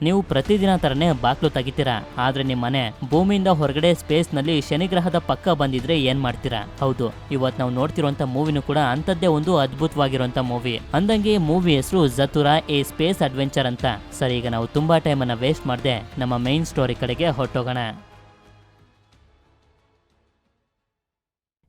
ನೀವು ಪ್ರತಿದಿನ ತರನೇ ಬಾಕ್ಲು ತೆಗಿತೀರಾ, ಆದ್ರೆ ನಿಮ್ ಮನೆ ಭೂಮಿಯಿಂದ ಹೊರಗಡೆ ಸ್ಪೇಸ್ ನಲ್ಲಿ ಶನಿಗ್ರಹದ ಪಕ್ಕ ಬಂದಿದ್ರೆ ಏನ್ ಮಾಡ್ತೀರಾ? ಹೌದು, ಇವತ್ ನಾವು ನೋಡ್ತಿರುವಂತ ಮೂವಿನೂ ಕೂಡ ಅಂತದ್ದೇ ಒಂದು ಅದ್ಭುತವಾಗಿರುವಂತ ಮೂವಿ. ಅಂದಂಗೆ ಮೂವಿ ಹೆಸರು ಜತುರಾ ಎ ಸ್ಪೇಸ್ ಅಡ್ವೆಂಚರ್ ಅಂತ. ಸರಿ, ಈಗ ನಾವು ತುಂಬಾ ಟೈಮ್ ಅನ್ನ ವೇಸ್ಟ್ ಮಾಡದೆ ನಮ್ಮ ಮೈನ್ ಸ್ಟೋರಿ ಕಡೆಗೆ ಹೊರಟೋಗೋಣ.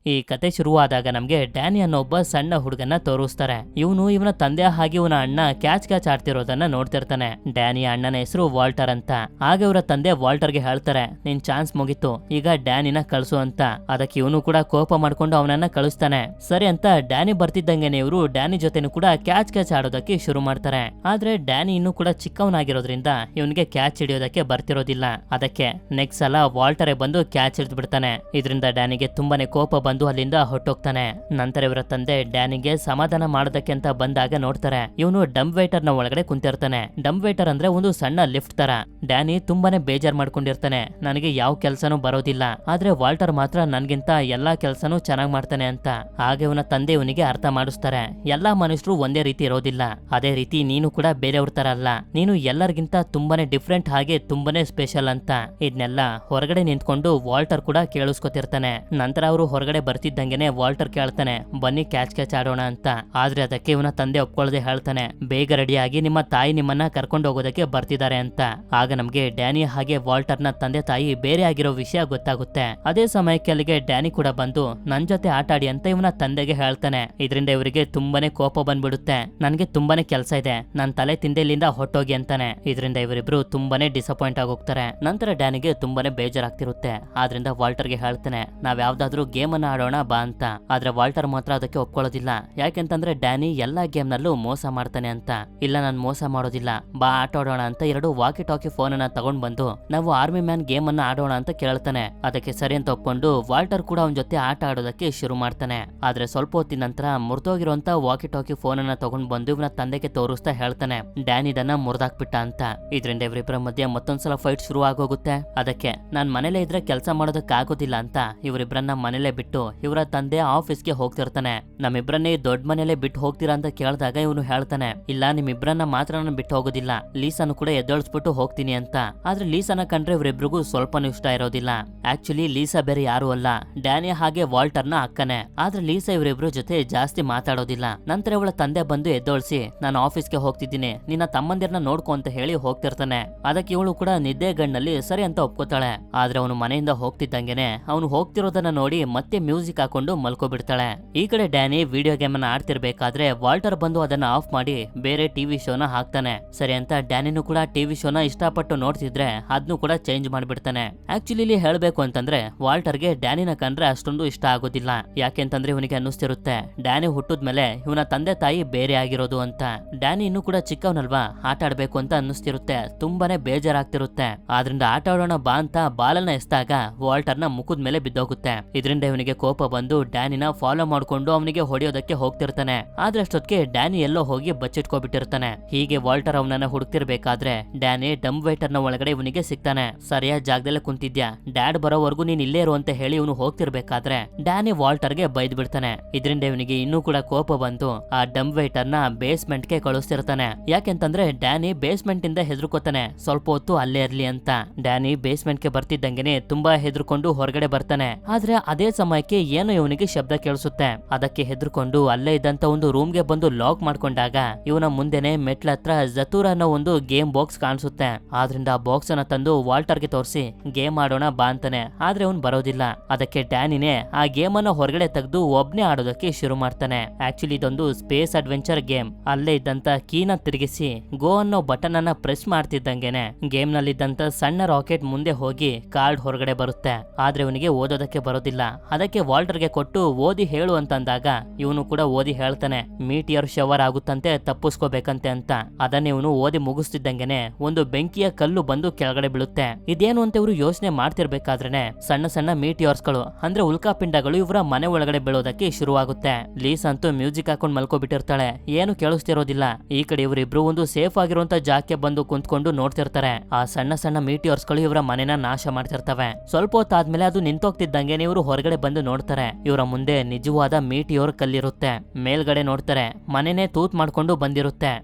ಈ ಕತೆ ಶುರುವಾದಾಗ ನಮ್ಗೆ ಡ್ಯಾನಿ ಅನ್ನೋ ಒಬ್ಬ ಸಣ್ಣ ಹುಡುಗನ್ನ ತೋರಿಸ್ತಾರೆ. ಇವನ ತಂದೆ ಹಾಗೆ ಇವನ ಅಣ್ಣ ಕ್ಯಾಚ್ ಆಡ್ತಿರೋದನ್ನ ನೋಡ್ತಿರ್ತಾನೆ. ಡ್ಯಾನಿಯ ಅಣ್ಣನ ಹೆಸರು ವಾಲ್ಟರ್ ಅಂತ. ಆಗ ಇವರ ತಂದೆ ವಾಲ್ಟರ್ಗೆ ಹೇಳ್ತಾರೆ, ನಿನ್ ಚಾನ್ಸ್ ಮುಗಿತು, ಈಗ ಡ್ಯಾನಿನ ಕಳ್ಸು ಅಂತ. ಅದಕ್ಕೆ ಇವನು ಕೂಡ ಕೋಪ ಮಾಡ್ಕೊಂಡು ಅವನನ್ನ ಕಳಿಸ್ತಾನೆ. ಸರಿ ಅಂತ ಡ್ಯಾನಿ ಬರ್ತಿದ್ದಂಗೆನೆ ಇವರು ಡ್ಯಾನಿ ಜೊತೆನೂ ಕೂಡ ಕ್ಯಾಚ್ ಆಡೋದಕ್ಕೆ ಶುರು ಮಾಡ್ತಾರೆ. ಆದ್ರೆ ಡ್ಯಾನಿ ಇನ್ನೂ ಕೂಡ ಚಿಕ್ಕವನಾಗಿರೋದ್ರಿಂದ ಇವನಿಗೆ ಕ್ಯಾಚ್ ಹಿಡಿಯೋದಕ್ಕೆ ಬರ್ತಿರೋದಿಲ್ಲ. ಅದಕ್ಕೆ ನೆಕ್ಸ್ಟ್ ಸಲ ವಾಲ್ಟರೇ ಬಂದು ಕ್ಯಾಚ್ ಹಿಡಿದು ಬಿಡ್ತಾನೆ. ಇದರಿಂದ ಡ್ಯಾನಿಗೆ ತುಂಬಾನೇ ಕೋಪ ಬಂದು ಅಲ್ಲಿಂದ ಹೊಟ್ಟೋಗ್ತಾನೆ. ನಂತರ ಇವರ ತಂದೆ ಡ್ಯಾನಿಗೆ ಸಮಾಧಾನ ಮಾಡೋದಕ್ಕೆ ಅಂತ ಬಂದಾಗ ನೋಡ್ತಾರೆ, ಇವನು ಡಂಪ್ ವೇಟರ್ ನ ಒಳಗಡೆ ಕುಂತಿರ್ತಾನೆ. ಡಂಪ್ ವೇಟರ್ ಅಂದ್ರೆ ಒಂದು ಸಣ್ಣ ಲಿಫ್ಟ್ ತರ. ಡ್ಯಾನಿ ತುಂಬಾನೇ ಬೇಜಾರ್ ಮಾಡ್ಕೊಂಡಿರ್ತಾನೆ, ನನಗೆ ಯಾವ ಕೆಲ್ಸನೂ ಬರೋದಿಲ್ಲ, ಆದ್ರೆ ವಾಲ್ಟರ್ ಮಾತ್ರ ನನ್ಗಿಂತ ಎಲ್ಲಾ ಕೆಲ್ಸನೂ ಚೆನ್ನಾಗ್ ಮಾಡ್ತಾನೆ ಅಂತ. ಹಾಗೆ ಇವನ ತಂದೆ ಇವನಿಗೆ ಅರ್ಥ ಮಾಡಿಸ್ತಾರೆ, ಎಲ್ಲಾ ಮನುಷ್ಯರು ಒಂದೇ ರೀತಿ ಇರೋದಿಲ್ಲ, ಅದೇ ರೀತಿ ನೀನು ಕೂಡ ಬೇರೆಯವ್ರ ತರ ಅಲ್ಲ, ನೀನು ಎಲ್ಲರಿಗಿಂತ ತುಂಬಾನೇ ಡಿಫ್ರೆಂಟ್ ಹಾಗೆ ತುಂಬಾನೇ ಸ್ಪೆಷಲ್ ಅಂತ. ಇದನ್ನೆಲ್ಲ ಹೊರಗಡೆ ನಿಂತ್ಕೊಂಡು ವಾಲ್ಟರ್ ಕೂಡ ಕೇಳಿಸ್ಕೊತಿರ್ತಾನೆ. ನಂತರ ಅವರು ಹೊರಗಡೆ ಬರ್ತಿದ್ದಂಗೆನೆ ವಾಲ್ಟರ್ ಕೇಳ್ತಾನೆ, ಬನ್ನಿ ಕ್ಯಾಚ್ ಆಡೋಣ ಅಂತ. ಆದ್ರೆ ಅದಕ್ಕೆ ಇವನ ತಂದೆ ಒಪ್ಕೊಳ್ಳದೆ ಹೇಳ್ತಾನೆ, ಬೇಗ ರೆಡಿಯಾಗಿ ನಿಮ್ಮ ತಾಯಿ ನಿಮ್ಮನ್ನ ಕರ್ಕೊಂಡು ಹೋಗೋದಕ್ಕೆ ಬರ್ತಿದ್ದಾರೆ ಅಂತ. ಆಗ ನಮ್ಗೆ ಡ್ಯಾನಿ ಹಾಗೆ ವಾಲ್ಟರ್ ನ ತಂದೆ ತಾಯಿ ಬೇರೆ ಆಗಿರೋ ವಿಷಯ ಗೊತ್ತಾಗುತ್ತೆ. ಅದೇ ಸಮಯಕ್ಕೆ ಅಲ್ಲಿಗೆ ಡ್ಯಾನಿ ಕೂಡ ಬಂದು ನನ್ ಜೊತೆ ಆಟ ಆಡಿ ಅಂತ ಇವನ ತಂದೆಗೆ ಹೇಳ್ತಾನೆ. ಇದರಿಂದ ಇವರಿಗೆ ತುಂಬಾನೇ ಕೋಪ ಬಂದ್ಬಿಡುತ್ತೆ, ನನ್ಗೆ ತುಂಬಾನೇ ಕೆಲಸ ಇದೆ, ನನ್ ತಲೆ ತಿಂದೆ ಇಲ್ಲಿಂದ ಹೊಟ್ಟೋಗಿ ಅಂತಾನೆ. ಇದರಿಂದ ಇವರಿಬ್ರು ತುಂಬಾನೇ ಡಿಸಪಾಯಿಂಟ್ ಆಗೋಗ್ತಾರೆ. ನಂತರ ಡ್ಯಾನಿಗೆ ತುಂಬಾನೇ ಬೇಜಾರಾಗ್ತಿರುತ್ತೆ. ಆದ್ರಿಂದ ವಾಲ್ಟರ್ಗೆ ಹೇಳ್ತಾನೆ, ನಾವ್ ಯಾವ್ದಾದ್ರು ಗೇಮ್ ಅನ್ನ ಆಡೋಣ ಬಾ ಅಂತ. ಆದ್ರೆ ವಾಲ್ಟರ್ ಮಾತ್ರ ಅದಕ್ಕೆ ಒಪ್ಕೊಳ್ಳೋದಿಲ್ಲ. ಯಾಕೆಂತಂದ್ರೆ ಡ್ಯಾನಿ ಎಲ್ಲಾ ಗೇಮ್ ನಲ್ಲೂ ಮೋಸ ಮಾಡ್ತಾನೆ ಅಂತ. ಇಲ್ಲ, ನಾನ್ ಮೋಸ ಮಾಡೋದಿಲ್ಲ, ಬಾ ಆಟ ಆಡೋಣ ಅಂತ ಎರಡು ವಾಕಿ ಟಾಕಿ ಫೋನ್ ಅನ್ನ ತಗೊಂಡ್ ಬಂದು ನಾವು ಆರ್ಮಿ ಮ್ಯಾನ್ ಗೇಮ್ ಅನ್ನ ಆಡೋಣ ಅಂತ ಕೇಳ್ತಾನೆ. ಅದಕ್ಕೆ ಸರಿ ಅಂತ ಒಪ್ಕೊಂಡು ವಾಲ್ಟರ್ ಕೂಡ ಅವನ ಜೊತೆ ಆಟ ಆಡೋದಕ್ಕೆ ಶುರು ಮಾಡ್ತಾನೆ. ಆದ್ರೆ ಸ್ವಲ್ಪ ಹೊತ್ತಿನ ನಂತರ ಮುರಿದೋಗಿರುವಂತ ವಾಕಿ ಟಾಕಿ ಫೋನ್ ಅನ್ನ ತಗೊಂಡ್ ಬಂದು ಇವನ ತಂದೆಗೆ ತೋರಿಸ್ತಾ ಹೇಳ್ತಾನೆ, ಡ್ಯಾನಿ ಇದನ್ನ ಮುರಿದಾಕ್ಬಿಟ್ಟ ಅಂತ. ಇದರಿಂದ ಇವರಿಬ್ಬರ ಮಧ್ಯೆ ಮತ್ತೊಂದ್ಸಲ ಫೈಟ್ ಶುರು ಆಗೋಗುತ್ತೆ. ಅದಕ್ಕೆ ನಾನ್ ಮನೇಲೆ ಇದ್ರೆ ಕೆಲಸ ಮಾಡೋದಕ್ಕೆ ಆಗೋದಿಲ್ಲ ಅಂತ ಇವರಿಬ್ಬರನ್ನ ಮನೇಲೆ ಬಿಟ್ಟು ಇವರ ತಂದೆ ಆಫೀಸ್ಗೆ ಹೋಗ್ತಿರ್ತಾನೆ. ನಮ್ಮಿಬ್ರನ್ನೇ ದೊಡ್ಡ ಮನೇಲೆ ಬಿಟ್ಟು ಹೋಗ್ತೀರಾ ಅಂತ ಕೇಳಿದಾಗ ಇವನು ಹೇಳ್ತಾನೆ, ಇಲ್ಲ, ನಿಮ್ಮಿಬ್ರನ್ನ ಮಾತ್ರ ನಾನು ಬಿಟ್ಟು ಹೋಗೋದಿಲ್ಲ, ಲೀಸಾನು ಕೂಡ ಎದ್ದೊಳಿಸ್ಬಿಟ್ಟು ಹೋಗ್ತೀನಿ ಅಂತ. ಆದ್ರೆ ಲೀಸಾನ ಕಂಡ್ರೆ ಇವರಿಬ್ರಿಗೂ ಸ್ವಲ್ಪನೂ ಇಷ್ಟ ಇರೋದಿಲ್ಲ. ಆಕ್ಚುಲಿ ಲೀಸಾ ಬೇರೆ ಯಾರು ಅಲ್ಲ, ಡ್ಯಾನಿ ಹಾಗೆ ವಾಲ್ಟರ್ನ ಅಕ್ಕನೆ. ಆದ್ರೆ ಲೀಸಾ ಇವರಿಬ್ರು ಜೊತೆ ಜಾಸ್ತಿ ಮಾತಾಡೋದಿಲ್ಲ. ನಂತರ ಇವಳ ತಂದೆ ಬಂದು ಎದ್ದೊಳಿಸಿ, ನಾನು ಆಫೀಸ್ಗೆ ಹೋಗ್ತಿದ್ದೀನಿ, ನಿನ್ನ ತಮ್ಮಂದಿರನ್ನ ನೋಡ್ಕೊ ಅಂತ ಹೇಳಿ ಹೋಗ್ತಿರ್ತಾನೆ. ಅದಕ್ಕೆ ಇವಳು ಕೂಡ ನಿದ್ದೆ ಗಣ್ಣಲ್ಲಿ ಸರಿ ಅಂತ ಒಪ್ಕೋತಾಳೆ. ಆದ್ರೆ ಅವನು ಮನೆಯಿಂದ ಹೋಗ್ತಿದ್ದಂಗೆನೆ ಅವನು ಹೋಗ್ತಿರೋದನ್ನ ನೋಡಿ ಮತ್ತೆ ಮ್ಯೂಸಿಕ್ ಹಾಕೊಂಡು ಮಲ್ಕೋಬಿಡ್ತಾಳೆ. ಈ ಕಡೆ ಡ್ಯಾನಿ ವಿಡಿಯೋ ಗೇಮ್ ಅನ್ನ ಆಡ್ತಿರ್ಬೇಕಾದ್ರೆ ವಾಲ್ಟರ್ ಬಂದು ಅದನ್ನ ಆಫ್ ಮಾಡಿ ಬೇರೆ ಟಿವಿ ಶೋನ ಹಾಕ್ತಾನೆ. ಸರಿ ಅಂತ ಡ್ಯಾನಿನೂ ಕೂಡ ಟಿವಿ ಶೋನ ಇಷ್ಟಪಟ್ಟು ನೋಡ್ತಿದ್ರೆ ಅದನ್ನು ಕೂಡ ಚೇಂಜ್ ಮಾಡ್ಬಿಡ್ತಾನೆ. ಆಕ್ಚುಲಿ ಇಲ್ಲಿ ಹೇಳ್ಬೇಕು ಅಂತಂದ್ರೆ ವಾಲ್ಟರ್ಗೆ ಡ್ಯಾನಿನ ಕಂಡ್ರೆ ಅಷ್ಟೊಂದು ಇಷ್ಟ ಆಗೋದಿಲ್ಲ. ಯಾಕೆಂತಂದ್ರೆ ಇವನಿಗೆ ಅನ್ನಿಸ್ತಿರುತ್ತೆ, ಡ್ಯಾನಿ ಹುಟ್ಟಿದ್ಮೇಲೆ ಇವನ ತಂದೆ ತಾಯಿ ಬೇರೆ ಆಗಿರೋದು ಅಂತ. ಡ್ಯಾನಿ ಇನ್ನೂ ಕೂಡ ಚಿಕ್ಕವನಲ್ವಾ, ಆಟ ಆಡ್ಬೇಕು ಅಂತ ಅನ್ನಿಸ್ತಿರುತ್ತೆ, ತುಂಬಾನೇ ಬೇಜಾರಾಗ್ತಿರುತ್ತೆ. ಆದ್ರಿಂದ ಆಟ ಆಡೋಣ ಬಾ ಅಂತ ಬಾಲನ್ನ ಎಸ್ದಾಗ ವಾಲ್ಟರ್ನ ಮುಖದ ಮೇಲೆ ಬಿದ್ದೋಗುತ್ತೆ. ಇದರಿಂದ ಇವನಿಗೆ ಕೋಪ ಬಂದು ಡ್ಯಾನಿನ ಫಾಲೋ ಮಾಡ್ಕೊಂಡು ಅವನಿಗೆ ಹೊಡೆಯೋದಕ್ಕೆ ಹೋಗ್ತಿರ್ತಾನೆ. ಆದ್ರೆ ಅಷ್ಟೊತ್ತಿಗೆ ಡ್ಯಾನಿ ಎಲ್ಲೋ ಹೋಗಿ ಬಚ್ಚಿಟ್ಕೋಬಿಟ್ಟಿರ್ತಾನೆ. ಹೀಗೆ ವಾಲ್ಟರ್ ಅವನನ್ನ ಹುಡುಕ್ತಿರ್ಬೇಕಾದ್ರೆ ಡ್ಯಾನಿ ಡಂಪ್ ವೇಟರ್ ನ ಒಳಗಡೆ ಇವನಿಗೆ ಸಿಗ್ತಾನೆ. ಸರಿಯಾದ ಜಾಗದಲ್ಲೇ ಕುಂತಿದ್ಯಾ, ಡ್ಯಾಡ್ ಬರೋವರೆಗೂ ನೀನ್ ಇಲ್ಲೇ ಇರು ಅಂತ ಹೇಳಿ ಇವನು ಹೋಗ್ತಿರ್ಬೇಕಾದ್ರೆ ಡ್ಯಾನಿ ವಾಲ್ಟರ್ಗೆ ಬೈದ್ ಬಿಡ್ತಾನೆ. ಇದರಿಂದ ಇವನಿಗೆ ಇನ್ನೂ ಕೂಡ ಕೋಪ ಬಂದು ಆ ಡಂಪ್ ವೇಟರ್ ನ ಬೇಸ್ಮೆಂಟ್ ಗೆ ಕಳಿಸ್ತಿರ್ತಾನೆ. ಯಾಕೆಂತಂದ್ರೆ ಡ್ಯಾನಿ ಬೇಸ್ಮೆಂಟ್ ಇಂದ ಹೆದರ್ಕೋತಾನೆ, ಸ್ವಲ್ಪ ಹೊತ್ತು ಅಲ್ಲೇ ಇರ್ಲಿ ಅಂತ. ಡ್ಯಾನಿ ಬೇಸ್ಮೆಂಟ್ ಗೆ ಬರ್ತಿದ್ದಂಗೆನೆ ತುಂಬಾ ಹೆದರ್ಕೊಂಡು ಹೊರಗಡೆ ಬರ್ತಾನೆ. ಆದ್ರೆ ಅದೇ ಸಮಯಕ್ಕೆ ಏನೋ ಇವನಿಗೆ ಶಬ್ದ ಕೇಳಿಸುತ್ತೆ. ಅದಕ್ಕೆ ಹೆದರ್ಕೊಂಡು ಅಲ್ಲೇ ಇದ್ದಂತ ಒಂದು ರೂಮ್ ಗೆ ಬಂದು ಲಾಕ್ ಮಾಡ್ಕೊಂಡಾಗ ಇವನ ಮುಂದೆನೆ ಮೆಟ್ಲ ಹತ್ರ ಜತೂರ್ ಅನ್ನೋ ಒಂದು ಗೇಮ್ ಬಾಕ್ಸ್ ಕಾಣಿಸುತ್ತೆ. ಆದ್ರಿಂದ ಆ ಬಾಕ್ಸ್ ಅನ್ನ ತಂದು ವಾಲ್ಟರ್ ಗೆ ತೋರಿಸಿ ಗೇಮ್ ಆಡೋಣ ಬಾ ಅಂತಾನೆ. ಆದ್ರೆ ಅವ್ನು ಬರೋದಿಲ್ಲ. ಅದಕ್ಕೆ ಡ್ಯಾನಿನೇ ಆ ಗೇಮ್ ಅನ್ನ ಹೊರಗಡೆ ತೆಗೆದು ಒಬ್ನೇ ಆಡೋದಕ್ಕೆ ಶುರು ಮಾಡ್ತಾನೆ. ಆಕ್ಚುಲಿ ಇದೊಂದು ಸ್ಪೇಸ್ ಅಡ್ವೆಂಚರ್ ಗೇಮ್. ಅಲ್ಲೇ ಇದ್ದಂತ ಕೀನ ತಿರುಗಿಸಿ ಗೋ ಅನ್ನೋ ಬಟನ್ ಅನ್ನ ಪ್ರೆಸ್ ಮಾಡ್ತಿದ್ದಂಗೆನೆ ಗೇಮ್ ನಲ್ಲಿದ್ದಂತ ಸಣ್ಣ ರಾಕೆಟ್ ಮುಂದೆ ಹೋಗಿ ಕಾರ್ಡ್ ಹೊರಗಡೆ ಬರುತ್ತೆ. ಆದ್ರೆ ಇವನಿಗೆ ಓದೋದಕ್ಕೆ ಬರೋದಿಲ್ಲ. ಅದಕ್ಕೆ ವಾಲ್ಟರ್ಗೆ ಕೊಟ್ಟು ಓದಿ ಹೇಳು ಅಂತಂದಾಗ ಇವನು ಕೂಡ ಓದಿ ಹೇಳ್ತಾನೆ, ಮೀಟಿಯರ್ ಶವರ್ ಆಗುತ್ತಂತೆ, ತಪ್ಪಿಸ್ಕೋಬೇಕಂತೆ ಅಂತ. ಅದನ್ನ ಇವನು ಓದಿ ಮುಗಿಸ್ತಿದ್ದಂಗೆನೆ ಒಂದು ಬೆಂಕಿಯ ಕಲ್ಲು ಬಂದು ಕೆಳಗಡೆ ಬೀಳುತ್ತೆ. ಇದೇನು ಅಂತ ಇವರು ಯೋಚನೆ ಮಾಡ್ತಿರ್ಬೇಕಾದ್ರೇನೆ ಸಣ್ಣ ಸಣ್ಣ ಮೀಟಿಯರ್ಸ್ ಗಳು ಅಂದ್ರೆ ಉಲ್ಕಾಪಿಂಡಗಳು ಇವರ ಮನೆ ಒಳಗಡೆ ಬೀಳೋದಕ್ಕೆ ಶುರುವಾಗುತ್ತೆ. ಲೀಸ್ ಅಂತೂ ಮ್ಯೂಸಿಕ್ ಹಾಕೊಂಡು ಮಲ್ಕೋಬಿಟ್ಟಿರ್ತಾಳೆ, ಏನು ಕೇಳಿಸ್ತಿರೋದಿಲ್ಲ. ಈ ಕಡೆ ಇವರಿಬ್ರು ಒಂದು ಸೇಫ್ ಆಗಿರುವಂತ ಜಾಗಕ್ಕೆ ಬಂದು ಕುಂತ್ಕೊಂಡು ನೋಡ್ತಿರ್ತಾರೆ. ಆ ಸಣ್ಣ ಸಣ್ಣ ಮೀಟಿಯರ್ಸ್ ಗಳು ಇವರ ಮನೆನ ನಾಶ ಮಾಡ್ತಿರ್ತವೆ. ಸ್ವಲ್ಪ ಹೊತ್ತಾದ್ಮೇಲೆ ಅದು ನಿಂತೋಗ್ತಿದ್ದಂಗೆ ಇವರು ಹೊರಗಡೆ ಬಂದು ನೋಡ್ತಾರೆ. ಇವರ ಮುಂದೆ ನಿಜವಾದ ಮೀಟಿಯೋರ್ ಕಲ್ಲಿರುತ್ತೆ. ಮೇಲ್ಗಡೆ ನೋಡ್ತಾರೆ, ಮನೆನೇ ತೂತ್ ಮಾಡ್ಕೊಂಡು ಬಂದಿರುತ್ತೆ.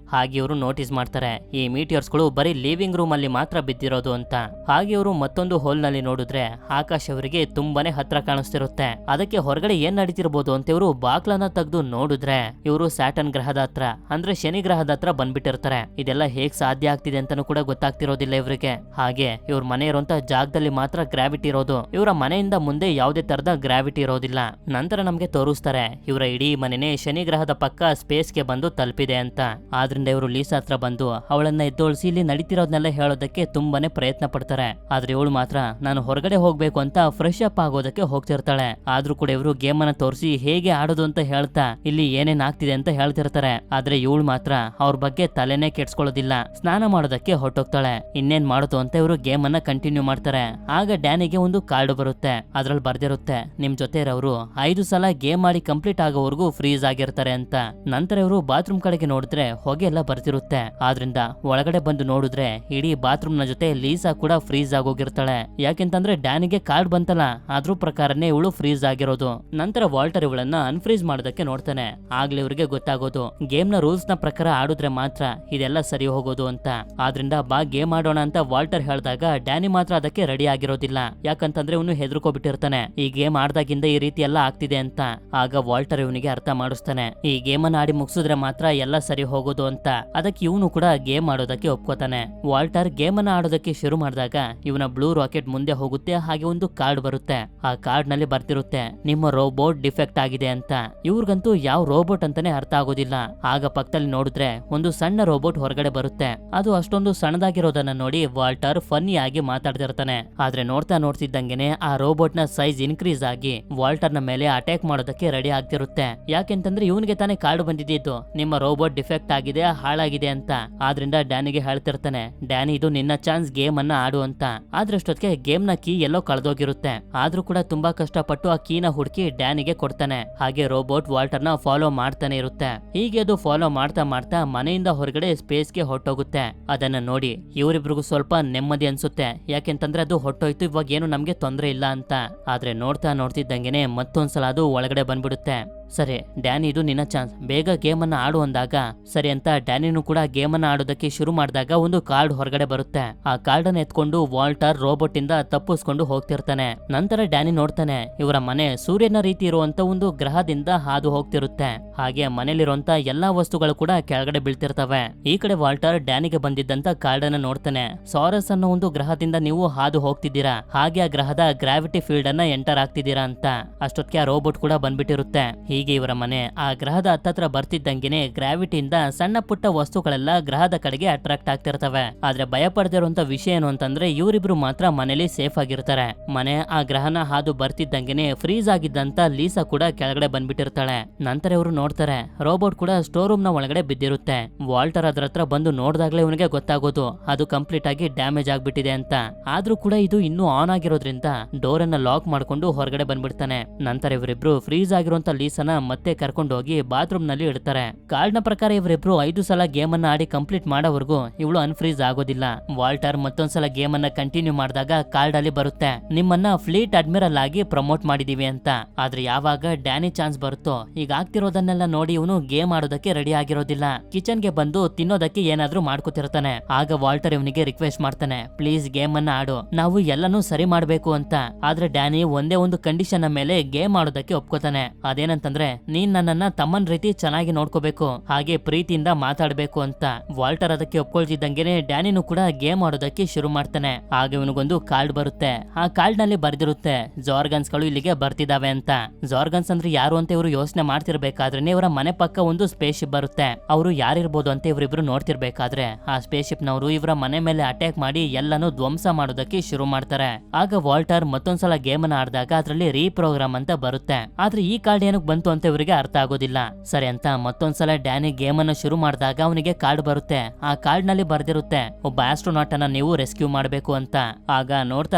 ಹಾಗೆ ಇವರು ನೋಟಿಸ್ ಮಾಡ್ತಾರೆ, ಈ ಮೀಟಿಯರ್ಸ್ ಗಳು ಬರೀ ಲಿವಿಂಗ್ ರೂಮ್ ಅಲ್ಲಿ ಮಾತ್ರ ಬಿದ್ದಿರೋದು ಅಂತ. ಹಾಗೆ ಇವರು ಮತ್ತೊಂದು ಹೋಲ್ ನಲ್ಲಿ ನೋಡಿದ್ರೆ ಆಕಾಶ್ ಅವರಿಗೆ ತುಂಬಾನೇ ಹತ್ರ ಕಾಣಿಸ್ತಿರುತ್ತೆ. ಅದಕ್ಕೆ ಹೊರಗಡೆ ಏನ್ ನಡೀತಿರ್ಬೋದು ಅಂತ ಇವರು ಬಾಗ್ಲನ್ನ ತೆಗೆದು ನೋಡಿದ್ರೆ ಇವರು ಸ್ಯಾಟರ್ನ್ ಗ್ರಹದ ಹತ್ರ ಅಂದ್ರೆ ಶನಿ ಗ್ರಹದ ಹತ್ರ ಬಂದ್ಬಿಟ್ಟಿರ್ತಾರೆ. ಇದೆಲ್ಲ ಹೇಗ್ ಸಾಧ್ಯ ಆಗ್ತಿದೆ ಅಂತಾನೂ ಕೂಡ ಗೊತ್ತಾಗ್ತಿರೋದಿಲ್ಲ ಇವರಿಗೆ. ಹಾಗೆ ಇವ್ರ ಮನೆ ಇರುವಂತ ಜಾಗದಲ್ಲಿ ಮಾತ್ರ ಗ್ರಾವಿಟಿ ಇರೋದು, ಇವರ ಮನೆಯಿಂದ ಮುಂದೆ ಯಾವುದೇ ತರದ ಗ್ರಾವಿಟಿ ಇರೋದಿಲ್ಲ. ನಂತರ ನಮ್ಗೆ ತೋರಿಸ್ತಾರೆ ಇವರ ಇಡೀ ಮನೆನೇ ಶನಿ ಗ್ರಹದ ಪಕ್ಕ ಸ್ಪೇಸ್ಗೆ ಬಂದು ತಲುಪಿದೆ ಅಂತ. ಆದ್ರಿಂದ ಇವರು ಲೀಸಾ ಹತ್ರ ಬಂದು ಅವಳನ್ನ ಎದ್ದೋಳಿಸಿ ಇಲ್ಲಿ ನಡೀತಿರೋದನ್ನೆಲ್ಲ ಹೇಳೋದಕ್ಕೆ ತುಂಬಾನೇ ಪ್ರಯತ್ನ ಪಡ್ತಾರೆ. ಆದ್ರೆ ಇವಳು ಮಾತ್ರ ನಾನು ಹೊರಗಡೆ ಹೋಗ್ಬೇಕು ಅಂತ ಫ್ರೆಶ್ ಅಪ್ ಆಗೋದಕ್ಕೆ ಹೋಗ್ತಿರ್ತಾಳೆ. ಆದ್ರೂ ಕೂಡ ಇವರು ಗೇಮ್ ಅನ್ನ ತೋರಿಸಿ ಹೇಗೆ ಆಡೋದು ಅಂತ ಹೇಳ್ತಾ ಇಲ್ಲಿ ಏನೇನ್ ಆಗ್ತಿದೆ ಅಂತ ಹೇಳ್ತಿರ್ತಾರೆ. ಆದ್ರೆ ಇವಳು ಮಾತ್ರ ಅವ್ರ ಬಗ್ಗೆ ತಲೆನೇ ಕೆಡ್ಸ್ಕೊಳ್ಳೋದಿಲ್ಲ. ಸ್ನಾನ ಮಾಡೋದಕ್ಕೆ ಹೊರಟೋಗ್ತಾಳೆ. ಇನ್ನೇನ್ ಮಾಡೋದು ಅಂತ ಇವರು ಗೇಮ್ ಅನ್ನ ಕಂಟಿನ್ಯೂ ಮಾಡ್ತಾರೆ. ಆಗ ಡ್ಯಾನಿಗೆ ಒಂದು ಕಾರ್ಡ್ ಬರುತ್ತೆ. ಅದ್ರಲ್ಲಿ ಬರ್ದಿರುತ್ತೆ, ನಿಮ್ ಜೊತೆ ಇರೋರು 5 ಸಲ ಗೇಮ್ ಮಾಡಿ ಕಂಪ್ಲೀಟ್ ಆಗೋವರೆಗೂ ಫ್ರೀಸ್ ಆಗಿರ್ತಾರೆ ಅಂತ. ನಂತರ ಇವರು ಬಾತ್ರೂಮ್ ಕಡೆಗೆ ನೋಡಿದ್ರೆ ಹೊಗೆ ಎಲ್ಲ ಬರ್ತಿರುತ್ತೆ. ಆದ್ರಿಂದ ಒಳಗಡೆ ಬಂದು ನೋಡಿದ್ರೆ ಇಡೀ ಬಾತ್ರೂಮ್ ನ ಜೊತೆ ಲೀಸಾ ಕೂಡ ಫ್ರೀಸ್ ಆಗೋಗಿರ್ತಾಳೆ. ಯಾಕೆಂತಂದ್ರೆ ಡ್ಯಾನಿಗೆ ಕಾರ್ಡ್ ಬಂತಲ್ಲ, ಅದ್ರ ಪ್ರಕಾರನೇ ಇವಳು ಫ್ರೀಸ್ ಆಗಿರೋದು. ನಂತರ ವಾಲ್ಟರ್ ಇವಳನ್ನ ಅನ್ಫ್ರೀಸ್ ಮಾಡೋದಕ್ಕೆ ನೋಡ್ತಾನೆ. ಆಗ್ಲೇ ಇವ್ರಿಗೆ ಗೊತ್ತಾಗೋದು ಗೇಮ್ ನ ರೂಲ್ಸ್ ನ ಪ್ರಕಾರ ಆಡಿದ್ರೆ ಮಾತ್ರ ಇದೆಲ್ಲ ಸರಿ ಹೋಗೋದು ಅಂತ. ಆದ್ರಿಂದ ಬಾ ಗೇಮ್ ಆಡೋಣ ಅಂತ ವಾಲ್ಟರ್ ಹೇಳಿದಾಗ ಡ್ಯಾನಿ ಮಾತ್ರ ಅದಕ್ಕೆ ರೆಡಿ ಆಗಿರೋದಿಲ್ಲ. ಯಾಕಂತಂದ್ರೆ ಇವನು ಹೆದರ್ಕೋಬಿಟ್ಟಿರ್ತಾನೆ, ಈ ಗೇಮ್ ಆಡ್ದಾಗಿಂದ ಈ ರೀತಿ ಎಲ್ಲ ಆಗ್ತಿದೆ ಅಂತ. ಆಗ ವಾಲ್ಟರ್ ಇವನಿಗೆ ಅರ್ಥ ಮಾಡಿಸ್ತಾನೆ, ಈ ಗೇಮ್ ಅನ್ನ ಆಡಿ ಮುಗಿಸಿದ್ರೆ ಮಾತ್ರ ಎಲ್ಲ ಸರಿ ಹೋಗೋದು ಅಂತ. ಅದಕ್ಕೆ ಇವನು ಕೂಡ ಗೇಮ್ ಆಡೋದಕ್ಕೆ ಒಪ್ಕೋತಾನೆ. ವಾಲ್ಟರ್ ಗೇಮ್ ಅನ್ನ ಆಡೋದಕ್ಕೆ ಶುರು ಮಾಡಿದಾಗ ಇವನ ಬ್ಲೂ ರಾಕೆಟ್ ಮುಂದೆ ಹೋಗುತ್ತೆ. ಹಾಗೆ ಒಂದು ಕಾರ್ಡ್ ಬರುತ್ತೆ. ಆ ಕಾರ್ಡ್ ನಲ್ಲಿ ಬರ್ತಿರುತ್ತೆ, ನಿಮ್ಮ ರೋಬೋಟ್ ಡಿಫೆಕ್ಟ್ ಆಗಿದೆ ಅಂತ. ಇವ್ರಿಗಂತೂ ಯಾವ ರೋಬೋಟ್ ಅಂತಾನೆ ಅರ್ಥ ಆಗೋದಿಲ್ಲ. ಆಗ ಪಕ್ಕದಲ್ಲಿ ನೋಡಿದ್ರೆ ಒಂದು ಸಣ್ಣ ರೋಬೋಟ್ ಹೊರಗಡೆ ಬರುತ್ತೆ. ಅದು ಅಷ್ಟೊಂದು ಸಣ್ಣದಾಗಿರೋದನ್ನ ನೋಡಿ ವಾಲ್ಟರ್ ಫನ್ನಿ ಆಗಿ ಮಾತಾಡ್ತಿರ್ತಾನೆ. ಆದ್ರೆ ನೋಡ್ತಾ ನೋಡ್ತಿದ್ದಂಗೆನೆ ಆ ರೋಬೋಟ್ ನ ಸೈಜ್ ಇನ್ಕ್ರೀಸ್ ಆಗಿ ವಾಲ್ಟರ್ ನ ಮೇಲೆ ಅಟ್ಯಾಕ್ ಮಾಡೋದಕ್ಕೆ ರೆಡಿ ಆಗ್ತಿರುತ್ತೆ. ಯಾಕೆಂತಂದ್ರೆ ಇವನಿಗೆ ತಾನೇ ಕಾರ್ಡ್ ಬಂದಿದ್ದು, ನಿಮ್ಮ ರೋಬೋಟ್ ಡಿಫೆಕ್ಟ್ ಆಗಿದೆ, ಹಾಳಾಗಿದೆ ಅಂತ. ಆದ್ರಿಂದ ಡ್ಯಾನಿಗೆ ಹೇಳ್ತಿರ್ತಾನೆ, ಡ್ಯಾನಿ ಇದು ನಿನ್ನ ಚಾನ್ಸ್, ಗೇಮ್ ಅನ್ನ ಆಡು ಅಂತ. ಆದ್ರೆ ಅಷ್ಟೊತ್ತಿಗೆ ಗೇಮ್ ನ ಕೀ ಎಲ್ಲೋ ಕಳೆದೋಗಿರುತ್ತೆ. ಆದ್ರೂ ಕೂಡ ತುಂಬಾ ಕಷ್ಟಪಟ್ಟು ಆ ಕೀನ ಹುಡುಕಿ ಡ್ಯಾನಿಗೆ ಕೊಡ್ತಾನೆ. ಹಾಗೆ ರೋಬೋಟ್ ವಾಲ್ಟರ್ ನ ಫಾಲೋ ಮಾಡ್ತಾನೆ ಇರುತ್ತೆ. ಹೀಗೆ ಅದು ಫಾಲೋ ಮಾಡ್ತಾ ಮಾಡ್ತಾ ಮನೆಯಿಂದ ಹೊರಗಡೆ ಸ್ಪೇಸ್ಗೆ ಹೊಟ್ಟೋಗುತ್ತೆ. ಅದನ್ನ ನೋಡಿ ಇವರಿಬ್ರಿಗೂ ಸ್ವಲ್ಪ ನೆಮ್ಮದಿ ಅನ್ಸುತ್ತೆ. ಯಾಕೆಂತಂದ್ರೆ ಅದು ಹೊಟ್ಟೋಯ್ತು, ಇವಾಗ ಏನು ನಮ್ಗೆ ತೊಂದ್ರೆ ಇಲ್ಲ ಅಂತ. ಆದ್ರೆ ನೋಡ್ತಾ ನೋಡ್ತಿದ್ದಂಗೆನೆ ಮತ್ತೊಂದ್ಸಲ ಅದು ಒಳಗಡೆ ಬಂದ್ಬಿಡುತ್ತೆ. ಸರಿ ಡ್ಯಾನಿ ಇದು ನಿನ್ನ ಚಾನ್ಸ್, ಬೇಗ ಗೇಮ್ ಅನ್ನ ಆಡು ಅಂದಾಗ ಸರಿ ಅಂತ ಡ್ಯಾನಿನು ಕೂಡ ಗೇಮ್ ಅನ್ನ ಆಡೋದಕ್ಕೆ ಶುರು ಮಾಡಿದಾಗ ಒಂದು ಕಾರ್ಡ್ ಹೊರಗಡೆ ಬರುತ್ತೆ. ಆ ಕಾರ್ಡ್ ಅನ್ನ ಎತ್ಕೊಂಡು ವಾಲ್ಟರ್ ರೋಬೋಟ್ ಇಂದ ತಪ್ಪಿಸ್ಕೊಂಡು ಹೋಗ್ತಿರ್ತಾನೆ. ನಂತರ ಡ್ಯಾನಿ ನೋಡ್ತಾನೆ ಇವರ ಮನೆ ಸೂರ್ಯನ ರೀತಿ ಇರುವಂತ ಒಂದು ಗ್ರಹದಿಂದ ಹಾದು ಹೋಗ್ತಿರುತ್ತೆ. ಹಾಗೆ ಮನೇಲಿರುವಂತ ಎಲ್ಲಾ ವಸ್ತುಗಳು ಕೂಡ ಕೆಳಗಡೆ ಬೀಳ್ತಿರ್ತವೆ. ಈ ಕಡೆ ವಾಲ್ಟರ್ ಡ್ಯಾನಿಗೆ ಬಂದಿದ್ದಂತ ಕಾರ್ಡ್ ಅನ್ನ ನೋಡ್ತಾನೆ. ಸಾರಸ್ ಅನ್ನೋ ಒಂದು ಗ್ರಹದಿಂದ ನೀವು ಹಾದು ಹೋಗ್ತಿದ್ದೀರಾ, ಹಾಗೆ ಆ ಗ್ರಹದ ಗ್ರಾವಿಟಿ ಫೀಲ್ಡ್ ಅನ್ನ ಎಂಟರ್ ಆಗ್ತಿದ್ದೀರಾ ಅಂತ. ಅಷ್ಟೊತ್ತಿಗೆ ಆ ರೋಬೋಟ್ ಕೂಡ ಬಂದ್ಬಿಟ್ಟಿರುತ್ತೆ. ಹೀಗೆ ಇವರ ಮನೆ ಆ ಗ್ರಹದ ಹತ್ತತ್ರ ಬರ್ತಿದ್ದಂಗೆನೆ ಗ್ರಾವಿಟಿಯಿಂದ ಸಣ್ಣ ಪುಟ್ಟ ವಸ್ತುಗಳೆಲ್ಲ ಗ್ರಹದ ಕಡೆಗೆ ಅಟ್ರಾಕ್ಟ್ ಆಗ್ತಿರ್ತವೆ. ಆದ್ರೆ ಭಯ ಪಡ್ದಿರುವಂತ ವಿಷಯ ಏನು ಅಂತಂದ್ರೆ ಇವರಿಬ್ರು ಮಾತ್ರ ಮನೇಲಿ ಸೇಫ್ ಆಗಿರ್ತಾರೆ. ಮನೆ ಆ ಗ್ರಹನ ಹಾದು ಬರ್ತಿದ್ದಂಗೆನೆ ಫ್ರೀಸ್ ಆಗಿದ್ದಂತ ಲೀಸಾ ಕೂಡ ಕೆಳಗಡೆ ಬಂದ್ಬಿಟ್ಟಿರ್ತಾಳೆ. ನಂತರ ಇವರು ನೋಡ್ತಾರೆ ರೋಬೋಟ್ ಕೂಡ ಸ್ಟೋರ್ ರೂಮ್ ನ ಒಳಗಡೆ ಬಿದ್ದಿರುತ್ತೆ. ವಾಲ್ಟರ್ ಅದ್ರ ಹತ್ರ ಬಂದು ನೋಡ್ದಾಗ್ಲೇ ಇವನಿಗೆ ಗೊತ್ತಾಗೋದು ಅದು ಕಂಪ್ಲೀಟ್ ಆಗಿ ಡ್ಯಾಮೇಜ್ ಆಗ್ಬಿಟ್ಟಿದೆ ಅಂತ. ಆದ್ರೂ ಕೂಡ ಇದು ಇನ್ನೂ ಆನ್ ಆಗಿರೋದ್ರಿಂದ ಡೋರ್ ಅನ್ನ ಲಾಕ್ ಮಾಡ್ಕೊಂಡು ಹೊರಗಡೆ ಬಂದ್ಬಿಡ್ತಾನೆ. ನಂತರ ಇವರಿಬ್ರು ಫ್ರೀಸ್ ಆಗಿರುವಂತ ಲೀಸಾ ಮತ್ತೆ ಕರ್ಕೊಂಡು ಹೋಗಿ ಬಾತ್ರೂಮ್ ನಲ್ಲಿ ಇಡ್ತಾರೆ. ಕಾರ್ಡ್ ನ ಪ್ರಕಾರ ಇವರಿಬ್ರು 5 ಸಲ ಗೇಮ್ ಅನ್ನ ಆಡಿ ಕಂಪ್ಲೀಟ್ ಮಾಡೋವರೆಗೂ ಇವಳು ಅನ್ಫ್ರೀಸ್ ಆಗೋದಿಲ್ಲ. ವಾಲ್ಟರ್ ಮತ್ತೊಂದ್ಸಲ ಗೇಮ್ ಅನ್ನ ಕಂಟಿನ್ಯೂ ಮಾಡಿದಾಗ ಕಾರ್ಡ್ ಅಲ್ಲಿ ಬರುತ್ತೆ, ನಿಮ್ಮನ್ನ ಫ್ಲೀಟ್ ಅಡ್ಮಿರಲ್ ಆಗಿ ಪ್ರಮೋಟ್ ಮಾಡಿದೀವಿ ಅಂತ. ಆದ್ರೆ ಯಾವಾಗ ಡ್ಯಾನಿ ಚಾನ್ಸ್ ಬರುತ್ತೋ ಈಗ ಆಗ್ತಿರೋದನ್ನೆಲ್ಲ ನೋಡಿ ಇವನು ಗೇಮ್ ಆಡೋದಕ್ಕೆ ರೆಡಿ ಆಗಿರೋದಿಲ್ಲ. ಕಿಚನ್ ಗೆ ಬಂದು ತಿನ್ನೋದಕ್ಕೆ ಏನಾದ್ರೂ ಮಾಡ್ಕೊತಿರ್ತಾನೆ. ಆಗ ವಾಲ್ಟರ್ ಇವನಿಗೆ ರಿಕ್ವೆಸ್ಟ್ ಮಾಡ್ತಾನೆ, ಪ್ಲೀಸ್ ಗೇಮ್ ಅನ್ನ ಆಡು, ನಾವು ಎಲ್ಲಾನು ಸರಿ ಮಾಡ್ಬೇಕು ಅಂತ. ಆದ್ರೆ ಡ್ಯಾನಿ ಒಂದೇ ಒಂದು ಕಂಡೀಷನ್ ಮೇಲೆ ಗೇಮ್ ಆಡೋದಕ್ಕೆ ಒಪ್ಕೋತಾನೆ. ಅದೇನಂತಂದ್ರೆ ನೀನ್ ನನ್ನನ್ನ ತಮ್ಮನ್ ರೀತಿ ಚೆನ್ನಾಗಿ ನೋಡ್ಕೋಬೇಕು, ಹಾಗೆ ಪ್ರೀತಿಯಿಂದ ಮಾತಾಡ್ಬೇಕು ಅಂತ. ವಾಲ್ಟರ್ ಅದಕ್ಕೆ ಒಪ್ಕೊಳ್ತಿದ್ದಂಗೆನೆ ಡ್ಯಾನಿನು ಕೂಡ ಗೇಮ್ ಆಡೋದಕ್ಕೆ ಶುರು ಮಾಡ್ತಾನೆ. ಆಗ ಇವನಿಗೊಂದು ಕಾರ್ಡ್ ಬರುತ್ತೆ. ಆ ಕಾರ್ಡ್ ನಲ್ಲಿ ಬರ್ದಿರುತ್ತೆ ಜಾರ್ಗನ್ಸ್ ಗಳು ಇಲ್ಲಿಗೆ ಬರ್ತಿದಾವೆ ಅಂತ. ಜಾರ್ಗನ್ಸ್ ಅಂದ್ರೆ ಯಾರು ಅಂತ ಇವರು ಯೋಚನೆ ಮಾಡ್ತಿರ್ಬೇಕಾದ್ರೆ ಇವರ ಮನೆ ಪಕ್ಕ ಒಂದು ಸ್ಪೇಸ್ ಶಿಪ್ ಬರುತ್ತೆ. ಅವರು ಯಾರಿರ್ಬೋದು ಅಂತ ಇವರಿಬ್ರು ನೋಡ್ತಿರ್ಬೇಕಾದ್ರೆ ಆ ಸ್ಪೇಸ್ ಶಿಪ್ ನವರು ಇವರ ಮನೆ ಮೇಲೆ ಅಟ್ಯಾಕ್ ಮಾಡಿ ಎಲ್ಲಾನು ಧ್ವಂಸ ಮಾಡೋದಕ್ಕೆ ಶುರು ಮಾಡ್ತಾರೆ. ಆಗ ವಾಲ್ಟರ್ ಮತ್ತೊಂದ್ಸಲ ಗೇಮ್ ಅನ್ನ ಆಡಿದಾಗ ಅದ್ರಲ್ಲಿ ರೀಪ್ರೋಗ್ರಾಮ್ ಅಂತ ಬರುತ್ತೆ. ಆದ್ರೆ ಈ ಕಾರ್ಡ್ ಏನಕ್ಕೆ ಬಂತು ಬಂತು ಅಂತ ಇವರಿಗೆ ಅರ್ಥ ಆಗೋದಿಲ್ಲ. ಸರಿ ಅಂತ ಮತ್ತೊಂದ್ಸಲ ಡ್ಯಾನಿ ಗೇಮ್ ಅನ್ನು ಶುರು ಮಾಡಿದಾಗ ಅವನಿಗೆ ಕಾರ್ಡ್ ಬರುತ್ತೆ. ಆ ಕಾರ್ಡ್ ನಲ್ಲಿ ಬರ್ದಿರುತ್ತೆ ಒಬ್ಬ ಆಸ್ಟ್ರೋನಾಟ್ ಅನ್ನ ನೀವು ರೆಸ್ಕ್ಯೂ ಮಾಡಬೇಕು ಅಂತ. ಆಗ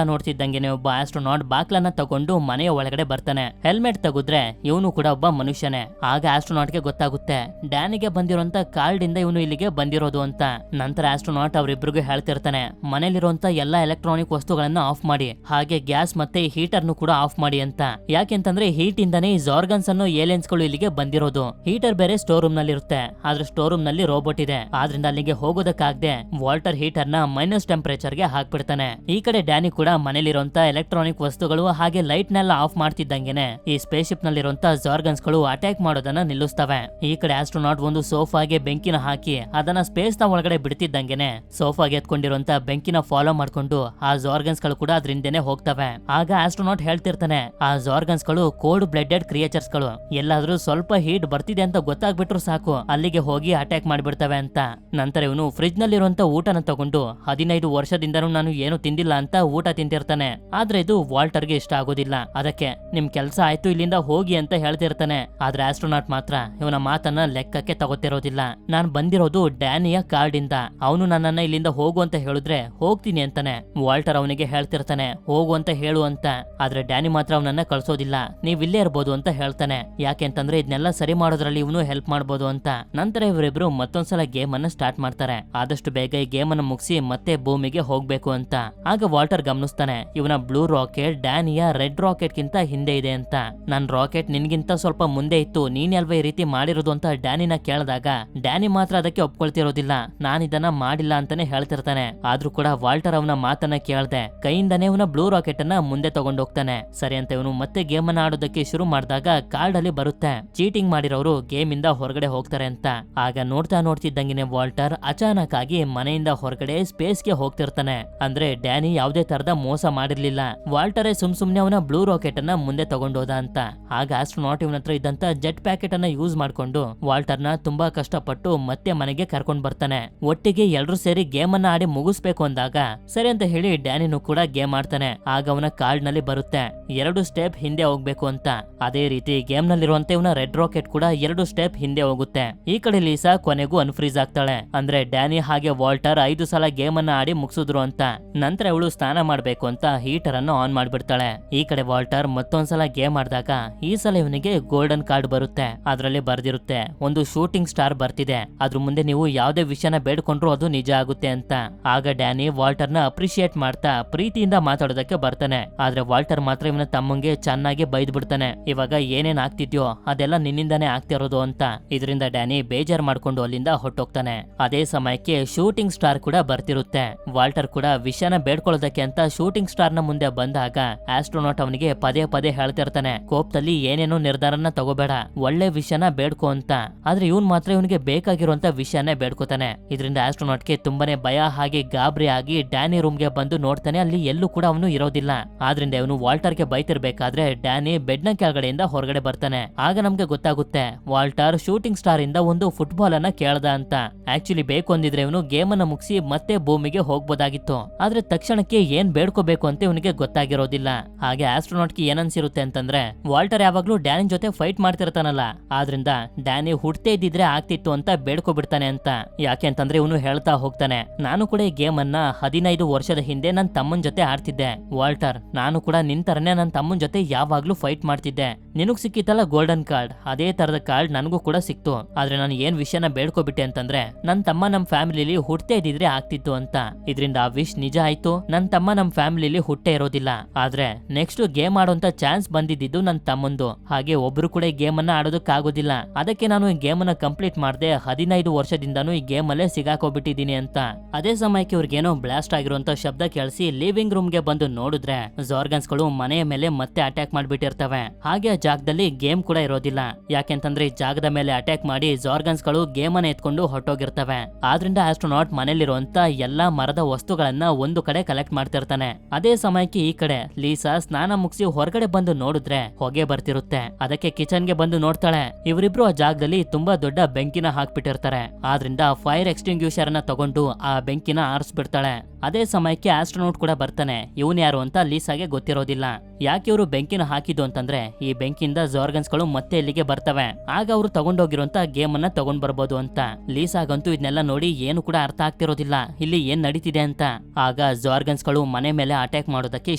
ನೋಡ್ತಿದ್ದಂಗೆ ಒಬ್ಬ ಆಸ್ಟ್ರೋನಾಟ್ ಬಾಕ್ಲನ್ನ ತಗೊಂಡು ಮನೆಯ ಒಳಗಡೆ ಬರ್ತಾನೆ. ಹೆಲ್ಮೆಟ್ ತೆಗೆದ್ರೆ ಇವನು ಕೂಡ ಒಬ್ಬ ಮನುಷ್ಯನೇ. ಆಗ ಆಸ್ಟ್ರೋನಾಟ್ ಗೆ ಗೊತ್ತಾಗುತ್ತೆ ಡ್ಯಾನಿಗೆ ಬಂದಿರುವಂತ ಕಾರ್ಡ್ ಇಂದ ಇವನು ಇಲ್ಲಿಗೆ ಬಂದಿರೋದು ಅಂತ. ನಂತರ ಆಸ್ಟ್ರೋನಾಟ್ ಅವರಿಬ್ಬರಿಗೂ ಹೇಳ್ತಿರ್ತಾನೆ ಮನೇಲಿರುವಂತ ಎಲ್ಲಾ ಎಲೆಕ್ಟ್ರಾನಿಕ್ ವಸ್ತುಗಳನ್ನ ಆಫ್ ಮಾಡಿ, ಹಾಗೆ ಗ್ಯಾಸ್ ಮತ್ತೆ ಹೀಟರ್ ನು ಕೂಡ ಆಫ್ ಮಾಡಿ ಅಂತ. ಯಾಕೆಂತಂದ್ರೆ ಹೀಟ್ ಇಂದಾನೆ ಈ ಜಾರ್ಗನ್ಸ್ ಅನ್ನು ಏಲಿಯನ್ಸ್ ಗಳು ಇಲ್ಲಿಗೆ ಬಂದಿರೋದು. ಹೀಟರ್ ಬೇರೆ ಸ್ಟೋರ್ ರೂಮ್ ನಲ್ಲಿ ಇರುತ್ತೆ, ಆದ್ರೆ ಸ್ಟೋರ್ ರೂಮ್ ನಲ್ಲಿ ರೋಬೋಟ್ ಇದೆ. ಆದ್ರಿಂದ ಅಲ್ಲಿಗೆ ಹೋಗೋದಕ್ಕಾಗದೆ ವಾಲ್ಟರ್ ಹೀಟರ್ ನ ಮೈನಸ್ ಟೆಂಪರೇಚರ್ ಗೆ ಹಾಕ್ಬಿಡ್ತಾನೆ. ಈ ಕಡೆ ಡ್ಯಾನಿ ಕೂಡ ಮನೇಲಿರುವಂತ ಎಲೆಕ್ಟ್ರಾನಿಕ್ ವಸ್ತುಗಳು ಹಾಗೆ ಲೈಟ್ ನೆಲ್ಲ ಆಫ್ ಮಾಡ್ತಿದ್ದಂಗೆನೆ ಈ ಸ್ಪೇಸ್ ಶಿಪ್ ನಲ್ಲಿರುವಂತ ಜಾರ್ಗನ್ಸ್ ಗಳು ಅಟ್ಯಾಕ್ ಮಾಡೋದನ್ನ ನಿಲ್ಲಿಸ್ತವೆ. ಈ ಕಡೆ ಆಸ್ಟ್ರೋನಾಟ್ ಒಂದು ಸೋಫಾಗೆ ಬೆಂಕಿನ ಹಾಕಿ ಅದನ್ನ ಸ್ಪೇಸ್ ನ ಒಳಗಡೆ ಬಿಡ್ತಿದ್ದಂಗೆನೆ ಸೋಫಾಗೆ ಎತ್ಕೊಂಡಿರುವಂತ ಬೆಂಕಿನ ಫಾಲೋ ಮಾಡ್ಕೊಂಡು ಆ ಜಾರ್ಗನ್ಸ್ ಗಳು ಕೂಡ ಅದ್ರಿಂದನೇ ಹೋಗ್ತವೆ. ಆಗ ಆಸ್ಟ್ರೋನಾಟ್ ಹೇಳ್ತಿರ್ತಾನೆ ಆ ಜಾರ್ಗನ್ಸ್ ಗಳು ಕೋಲ್ಡ್ ಬ್ಲಡೆಡ್ ಕ್ರಿಯೇಚರ್ಸ್ ಗಳು, ಎಲ್ಲಾದ್ರೂ ಸ್ವಲ್ಪ ಹೀಟ್ ಬರ್ತಿದೆ ಅಂತ ಗೊತ್ತಾಗ್ಬಿಟ್ರು ಸಾಕು ಅಲ್ಲಿಗೆ ಹೋಗಿ ಅಟ್ಯಾಕ್ ಮಾಡ್ಬಿಡ್ತವೆ ಅಂತ. ನಂತರ ಇವನು ಫ್ರಿಜ್ ನಲ್ಲಿರುವಂತ ಊಟನ ತಗೊಂಡು 15 ವರ್ಷದಿಂದನೂ ನಾನು ಏನು ತಿಂದಿಲ್ಲ ಅಂತ ಊಟ ತಿಂತಿರ್ತಾನೆ. ಆದ್ರೆ ಇದು ವಾಲ್ಟರ್ಗೆ ಇಷ್ಟ ಆಗೋದಿಲ್ಲ. ಅದಕ್ಕೆ ನಿಮ್ ಕೆಲ್ಸ ಆಯ್ತು ಇಲ್ಲಿಂದ ಹೋಗಿ ಅಂತ ಹೇಳ್ತಿರ್ತಾನೆ. ಆದ್ರೆ ಆಸ್ಟ್ರೋನಾಟ್ ಮಾತ್ರ ಇವನ ಮಾತನ್ನ ಲೆಕ್ಕಕ್ಕೆ ತಗೋತಿರೋದಿಲ್ಲ. ನಾನ್ ಬಂದಿರೋದು ಡ್ಯಾನಿಯ ಕಾರ್ಡ್ ಇಂದ, ಅವನು ನನ್ನನ್ನ ಇಲ್ಲಿಂದ ಹೋಗು ಅಂತ ಹೇಳಿದ್ರೆ ಹೋಗ್ತೀನಿ ಅಂತಾನೆ. ವಾಲ್ಟರ್ ಅವನಿಗೆ ಹೇಳ್ತಿರ್ತಾನೆ ಹೋಗು ಅಂತ ಹೇಳು ಅಂತ. ಆದ್ರೆ ಡ್ಯಾನಿ ಮಾತ್ರ ಅವನನ್ನ ಕಳ್ಸೋದಿಲ್ಲ, ನೀವ್ ಇಲ್ಲೇ ಇರ್ಬೋದು ಅಂತ ಹೇಳ್ತಾನೆ. ಯಾಕೆಂತಂದ್ರೆ ಇದನ್ನೆಲ್ಲ ಸರಿ ಮಾಡೋದ್ರಲ್ಲಿ ಇವನು ಹೆಲ್ಪ್ ಮಾಡ್ಬೋದು ಅಂತ. ನಂತರ ಇವರಿಬ್ರು ಮತ್ತೊಂದ್ಸಲ ಗೇಮ್ ಅನ್ನ ಸ್ಟಾರ್ಟ್ ಮಾಡ್ತಾರೆ. ಆದಷ್ಟು ಬೇಗ ಈ ಗೇಮ್ ಅನ್ನು ಮುಗಿಸಿ ಮತ್ತೆ ಭೂಮಿಗೆ ಹೋಗ್ಬೇಕು ಅಂತ. ಆಗ ವಾಲ್ಟರ್ ಗಮನಿಸ್ತಾನೆ ಇವನ ಬ್ಲೂ ರಾಕೆಟ್ ಡ್ಯಾನಿಯ ರೆಡ್ ರಾಕೆಟ್ ಗಿಂತ ಹಿಂದೆ ಇದೆ ಅಂತ. ನನ್ ರಾಕೆಟ್ ನಿನ್ಗಿಂತ ಸ್ವಲ್ಪ ಮುಂದೆ ಇತ್ತು, ನೀನ್ ಅಲ್ವಾ ಈ ರೀತಿ ಮಾಡಿರೋದು ಅಂತ ಡ್ಯಾನಿನ ಕೇಳಿದಾಗ ಡ್ಯಾನಿ ಮಾತ್ರ ಅದಕ್ಕೆ ಒಪ್ಕೊಳ್ತಿರೋದಿಲ್ಲ, ನಾನ್ ಇದನ್ನ ಮಾಡಿಲ್ಲ ಅಂತಾನೆ ಹೇಳ್ತಿರ್ತಾನೆ. ಆದ್ರೂ ಕೂಡ ವಾಲ್ಟರ್ ಅವನ ಮಾತನ್ನ ಕೇಳ್ದೆ ಕೈಯಿಂದಾನೆ ಇವನ ಬ್ಲೂ ರಾಕೆಟ್ ಅನ್ನ ಮುಂದೆ ತಗೊಂಡೋಗ್ತಾನೆ. ಸರಿ ಅಂತ ಇವನು ಮತ್ತೆ ಗೇಮ್ ಅನ್ನ ಆಡೋದಕ್ಕೆ ಶುರು ಮಾಡಿದಾಗ ಕಾರ್ಡ್ ಅಲ್ಲಿ ಬರುತ್ತೆ ಚೀಟಿಂಗ್ ಮಾಡಿರೋರು ಗೇಮ್ ಇಂದ ಹೊರಗಡೆ ಹೋಗ್ತಾರೆ ಅಂತ. ಆಗ ನೋಡ್ತಿದ್ದಂಗೆನೆ ವಾಲ್ಟರ್ ಅಚಾನಕ್ ಆಗಿ ಮನೆಯಿಂದ ಹೊರಗಡೆ ಸ್ಪೇಸ್ ಗೆ ಹೋಗ್ತಿರ್ತಾನೆ. ಅಂದ್ರೆ ಡ್ಯಾನಿ ಯಾವುದೇ ತರದ ಮೋಸ ಮಾಡಿರ್ಲಿಲ್ಲ, ವಾಲ್ಟರೇ ಸುಮ್ನೆ ಅವನ ಬ್ಲೂ ರಾಕೆಟ್ ಅನ್ನ ಮುಂದೆ ತಗೊಂಡೋದ ಅಂತ. ಆಗ ಆಸ್ಟ್ರೋನಾಟ್ ಇವನ ಹತ್ರ ಇದ್ದಂತ ಜೆಟ್ ಪ್ಯಾಕೆಟ್ ಅನ್ನ ಯೂಸ್ ಮಾಡ್ಕೊಂಡು ವಾಲ್ಟರ್ ನ ತುಂಬಾ ಕಷ್ಟಪಟ್ಟು ಮತ್ತೆ ಮನೆಗೆ ಕರ್ಕೊಂಡ್ ಬರ್ತಾನೆ. ಒಟ್ಟಿಗೆ ಎಲ್ರು ಸೇರಿ ಗೇಮ್ ಅನ್ನ ಆಡಿ ಮುಗಿಸ್ಬೇಕು ಅಂದಾಗ ಸರಿ ಅಂತ ಹೇಳಿ ಡ್ಯಾನಿನು ಕೂಡ ಗೇಮ್ ಆಡ್ತಾನೆ. ಆಗ ಅವನ ಕಾರ್ಡ್ ನಲ್ಲಿ ಬರುತ್ತೆ 2 ಸ್ಟೆಪ್ ಹಿಂದೆ ಹೋಗ್ಬೇಕು ಅಂತ. ಅದೇ ರೀತಿ ಗೇಮ್ ನಲ್ಲಿರುವಂತೆ ಇವನ ರೆಡ್ ರಾಕೆಟ್ ಕೂಡ 2 ಸ್ಟೆಪ್ ಹಿಂದೆ ಹೋಗುತ್ತೆ. ಈ ಕಡೆ ಲೀಸಾ ಕೊನೆಗೂ ಅನ್ಫ್ರೀಸ್ ಆಗ್ತಾಳೆ. ಅಂದ್ರೆ ಡ್ಯಾನಿ ಹಾಗೆ ವಾಲ್ಟರ್ 5 ಸಲ ಗೇಮ್ ಅನ್ನ ಆಡಿ ಮುಗಿಸಿದ್ರು ಅಂತ. ನಂತರ ಅವಳು ಸ್ನಾನ ಮಾಡ್ಬೇಕು ಅಂತ ಹೀಟರ್ ಅನ್ನು ಆನ್ ಮಾಡ್ಬಿಡ್ತಾಳೆ. ಈ ಕಡೆ ವಾಲ್ಟರ್ ಮತ್ತೊಂದ್ಸಲ ಗೇಮ್ ಆಡಿದಾಗ ಈ ಸಲ ಇವನಿಗೆ ಗೋಲ್ಡನ್ ಕಾರ್ಡ್ ಬರುತ್ತೆ. ಅದ್ರಲ್ಲಿ ಬರ್ದಿರುತ್ತೆ ಒಂದು ಶೂಟಿಂಗ್ ಸ್ಟಾರ್ ಬರ್ತಿದೆ, ಅದ್ರ ಮುಂದೆ ನೀವು ಯಾವ್ದೇ ವಿಷಯನ ಬೇಡ್ಕೊಂಡ್ರು ಅದು ನಿಜ ಆಗುತ್ತೆ ಅಂತ. ಆಗ ಡ್ಯಾನಿ ವಾಲ್ಟರ್ ನ ಅಪ್ರಿಶಿಯೇಟ್ ಮಾಡ್ತಾ ಪ್ರೀತಿಯಿಂದ ಮಾತಾಡೋದಕ್ಕೆ ಬರ್ತಾನೆ. ಆದ್ರೆ ವಾಲ್ಟರ್ ಮಾತ್ರ ಇವನ ತಮ್ಮಂಗೆ ಚೆನ್ನಾಗಿ ಬೈದ್ ಬಿಡ್ತಾನೆ, ಇವಾಗ ಏನೇನ್ ಆಗ್ತಿದ್ಯೋ ಅದೆಲ್ಲ ನಿನ್ನಿಂದಾನೇ ಆಗ್ತಿರೋದು ಅಂತ. ಇದರಿಂದ ಡ್ಯಾನಿ ಬೇಜಾರ್ ಮಾಡ್ಕೊಂಡು ಅಲ್ಲಿಂದ ಹೊಟ್ಟೋಗ್ತಾನೆ. ಅದೇ ಸಮಯಕ್ಕೆ ಶೂಟಿಂಗ್ ಸ್ಟಾರ್ ಕೂಡ ಬರ್ತಿರುತ್ತೆ. ವಾಲ್ಟರ್ ಕೂಡ ವಿಷಯನ ಬೇಡ್ಕೊಳ್ಳೋದಕ್ಕೆ ಅಂತ ಶೂಟಿಂಗ್ ಸ್ಟಾರ್ ನ ಮುಂದೆ ಬಂದಾಗ ಆಸ್ಟ್ರೋನಾಟ್ ಅವನಿಗೆ ಪದೇ ಹೇಳ್ತಿರ್ತಾನೆ ಕೋಪದಲ್ಲಿ ಏನೇನೋ ನಿರ್ಧಾರನ ತಗೋಬೇಡ, ಒಳ್ಳೆ ವಿಷಯನ ಬೇಡ್ಕೋ ಅಂತ. ಆದ್ರೆ ಇವನ್ ಮಾತ್ರ ಇವನಿಗೆ ಬೇಕಾಗಿರುವಂತ ವಿಷಯನೇ ಬೇಡ್ಕೋತಾನೆ. ಇದರಿಂದ ಆಸ್ಟ್ರೋನಾಟ್ಗೆ ತುಂಬಾನೇ ಭಯ ಹಾಗೆ ಗಾಬರಿ ಆಗಿ ಡ್ಯಾನಿ ರೂಮ್ ಗೆ ಬಂದು ನೋಡ್ತಾನೆ, ಅಲ್ಲಿ ಎಲ್ಲೂ ಕೂಡ ಅವನು ಇರೋದಿಲ್ಲ. ಆದ್ರಿಂದ ಇವನು ವಾಲ್ಟರ್ ಗೆ ಬೈತಿರ್ಬೇಕಾದ್ರೆ ಡ್ಯಾನಿ ಬೆಡ್ ನ ಕೆಳಗಡೆಯಿಂದ ಹೊರಗಡೆ ಬರ್ತಾನೆ. ಆಗ ನಮ್ಗೆ ಗೊತ್ತಾಗುತ್ತೆ ವಾಲ್ಟರ್ ಶೂಟಿಂಗ್ ಸ್ಟಾರ್ ಇಂದ ಒಂದು ಫುಟ್ಬಾಲ್ ಅನ್ನ ಕೇಳ್ದ ಅಂತ. ಆಕ್ಚುಲಿ ಬೇಕು ಅಂದಿದ್ರೆ ಇವನು ಗೇಮ್ ಅನ್ನ ಮುಗಿಸಿ ಮತ್ತೆ ಭೂಮಿಗೆ ಹೋಗ್ಬೋದಾಗಿತ್ತು. ಆದ್ರೆ ತಕ್ಷಣಕ್ಕೆ ಏನ್ ಬೇಡ್ಕೋಬೇಕು ಅಂತ ಇವನಿಗೆ ಗೊತ್ತಾಗಿರೋದಿಲ್ಲ. ಹಾಗೆ ಆಸ್ಟ್ರೋನಾಟ್ ಗೆ ಏನನ್ಸಿರುತ್ತೆ ಅಂತಂದ್ರೆ ವಾಲ್ಟರ್ ಯಾವಾಗ್ಲೂ ಡ್ಯಾನಿ ಜೊತೆ ಫೈಟ್ ಮಾಡ್ತಿರ್ತಾನಲ್ಲ, ಆದ್ರಿಂದ ಡ್ಯಾನಿ ಹುಟ್ಟೇ ಇದ್ದಿದ್ರೆ ಆಗ್ತಿತ್ತು ಅಂತ ಬೇಡ್ಕೊಬಿಡ್ತಾನೆ ಅಂತ. ಯಾಕೆ ಅಂತಂದ್ರೆ ಇವನು ಹೇಳ್ತಾ ಹೋಗ್ತಾನೆ ನಾನು ಕೂಡ ಈ ಗೇಮ್ ಅನ್ನ 15 ವರ್ಷದ ಹಿಂದೆ ನನ್ನ ತಮ್ಮನ್ ಜೊತೆ ಆಡ್ತಿದ್ದೆ. ವಾಲ್ಟರ್ ನಾನು ಕೂಡ ನಿನ್ ತರನೇ ನನ್ನ ತಮ್ಮನ್ ಜೊತೆ ಯಾವಾಗ್ಲೂ ಫೈಟ್ ಮಾಡ್ತಿದ್ದೆ. ನಿನಗ್ ಸಿಕ್ಕಿತ್ತಲ್ಲ ಗೋಲ್ಡನ್ ಕಾರ್ಡ್, ಅದೇ ತರದ ಕಾರ್ಡ್ ನನಗೂ ಕೂಡ ಸಿಕ್ತು. ಆದ್ರೆ ನಾನು ಏನ್ ವಿಷಯನ ಬೇಡ್ಕೊಬಿಟ್ಟೆ ಅಂತಂದ್ರೆ ನನ್ ತಮ್ಮ ನಮ್ ಫ್ಯಾಮಿಲಿಲಿ ಹುಟ್ಟೇ ಇದ್ದಿದ್ರೆ ಆಗ್ತಿತ್ತು ಅಂತ. ಇದರಿಂದ ಆ ವಿಶ್ ನಿಜ ಆಯ್ತು, ನನ್ ತಮ್ಮ ನಮ್ ಫ್ಯಾಮಿಲಿಲಿ ಹುಟ್ಟೆ ಇರೋದಿಲ್ಲ. ಆದ್ರೆ ನೆಕ್ಸ್ಟ್ ಗೇಮ್ ಆಡೋಂತ ಚಾನ್ಸ್ ಬಂದಿದ್ದು ನನ್ ತಮ್ಮಂದು. ಹಾಗೆ ಒಬ್ರು ಕೂಡ ಈ ಗೇಮ್ ಅನ್ನ ಆಡೋದಕ್ಕಾಗೋದಿಲ್ಲ. ಅದಕ್ಕೆ ನಾನು ಈ ಗೇಮ್ ಅನ್ನ ಕಂಪ್ಲೀಟ್ ಮಾಡದೆ 15 ವರ್ಷದಿಂದಾನು ಈ ಗೇಮ್ ಅಲ್ಲೇ ಸಿಗಾಕೋಬಿಟ್ಟಿದೀನಿ ಅಂತ. ಅದೇ ಸಮಯಕ್ಕೆ ಇವ್ರಿಗೇನೋ ಬ್ಲಾಸ್ಟ್ ಆಗಿರುವಂತ ಶಬ್ದ ಕೇಳಿಸಿ ಲಿವಿಂಗ್ ರೂಮ್ ಗೆ ಬಂದು ನೋಡಿದ್ರೆ ಜಾರ್ಗನ್ಸ್ ಗಳು ಮನೆಯ ಮೇಲೆ ಮತ್ತೆ ಅಟ್ಯಾಕ್ ಮಾಡ್ಬಿಟ್ಟಿರ್ತವೆ. ಹಾಗೆ ಆ ಜಾಗದಲ್ಲಿ ಗೇಮ್ ಕೂಡ ಇರೋದಿಲ್ಲ. ಯಾಕೆಂತಂದ್ರೆ ಈ ಜಾಗದ ಮೇಲೆ ಅಟ್ಯಾಕ್ ಮಾಡಿ ಜಾರ್ಗನ್ಸ್ ಗಳು ಗೇಮ್ ಅನ್ನ ಎತ್ಕೊಂಡು ಹೊಟ್ಟೋಗಿರ್ತವೆ. ಆದ್ರಿಂದ ಆಸ್ಟ್ರೋನಾಟ್ ಮನೇಲಿರುವಂತ ಎಲ್ಲಾ ಮರದ ವಸ್ತುಗಳನ್ನ ಒಂದು ಕಡೆ ಕಲೆಕ್ಟ್ ಮಾಡ್ತಿರ್ತಾನೆ. ಅದೇ ಸಮಯಕ್ಕೆ ಈ ಕಡೆ ಲೀಸಾ ಸ್ನಾನ ಮುಗಿಸಿ ಹೊರಗಡೆ ಬಂದು ನೋಡಿದ್ರೆ ಹೊಗೆ ಬರ್ತಿರುತ್ತೆ. ಅದಕ್ಕೆ ಕಿಚನ್ ಗೆ ಬಂದು ನೋಡ್ತಾಳೆ. ಇವರಿಬ್ರು ಆ ಜಾಗದಲ್ಲಿ ತುಂಬಾ ದೊಡ್ಡ ಬೆಂಕಿನ ಹಾಕ್ಬಿಟ್ಟಿರ್ತಾರೆ. ಆದ್ರಿಂದ ಫೈರ್ ಎಕ್ಸ್ಟಿಂಗ್ಯೂಷರ್ ಅನ್ನ ತಗೊಂಡು ಆ ಬೆಂಕಿನ ಆರಿಸ್ಬಿಡ್ತಾಳೆ. ಅದೇ ಸಮಯಕ್ಕೆ ಆಸ್ಟ್ರೋನಾಟ್ ಕೂಡ ಬರ್ತಾನೆ. ಇವನ್ ಯಾರು ಅಂತ ಲೀಸಾಗೆ ಗೊತ್ತಿರೋದಿಲ್ಲ. ಯಾಕೆ ಇವರು ಬೆಂಕಿನ ಹಾಕಿದ್ದು ಅಂತಂದ್ರೆ ಈ ಬೆಂಕಿಯಿಂದ ಜಾರ್ಗನ್ಸ್ಗಳು ಮತ್ತೆ ಇಲ್ಲಿಗೆ ಬರ್ತವೆ, ಆಗ ಅವರು ತಗೊಂಡೋಗಿರುವಂತ ಗೇಮ್ ಅನ್ನ ತಗೊಂಡ್ ಬರ್ಬೋದು ಅಂತ. ಲೀಸಾಗಂತೂ ಇದನ್ನೆಲ್ಲ ನೋಡಿ ಏನು ಕೂಡ ಅರ್ಥ ಆಗ್ತಿರೋದಿಲ್ಲ ಇಲ್ಲಿ ಏನ್ ನಡೀತಿದೆ ಅಂತ. ಆಗ ಜಾರ್ಗನ್ಸ್ಗಳು ಮನೆ ಮೇಲೆ ಅಟ್ಯಾಕ್ ಮಾಡೋದಕ್ಕೆ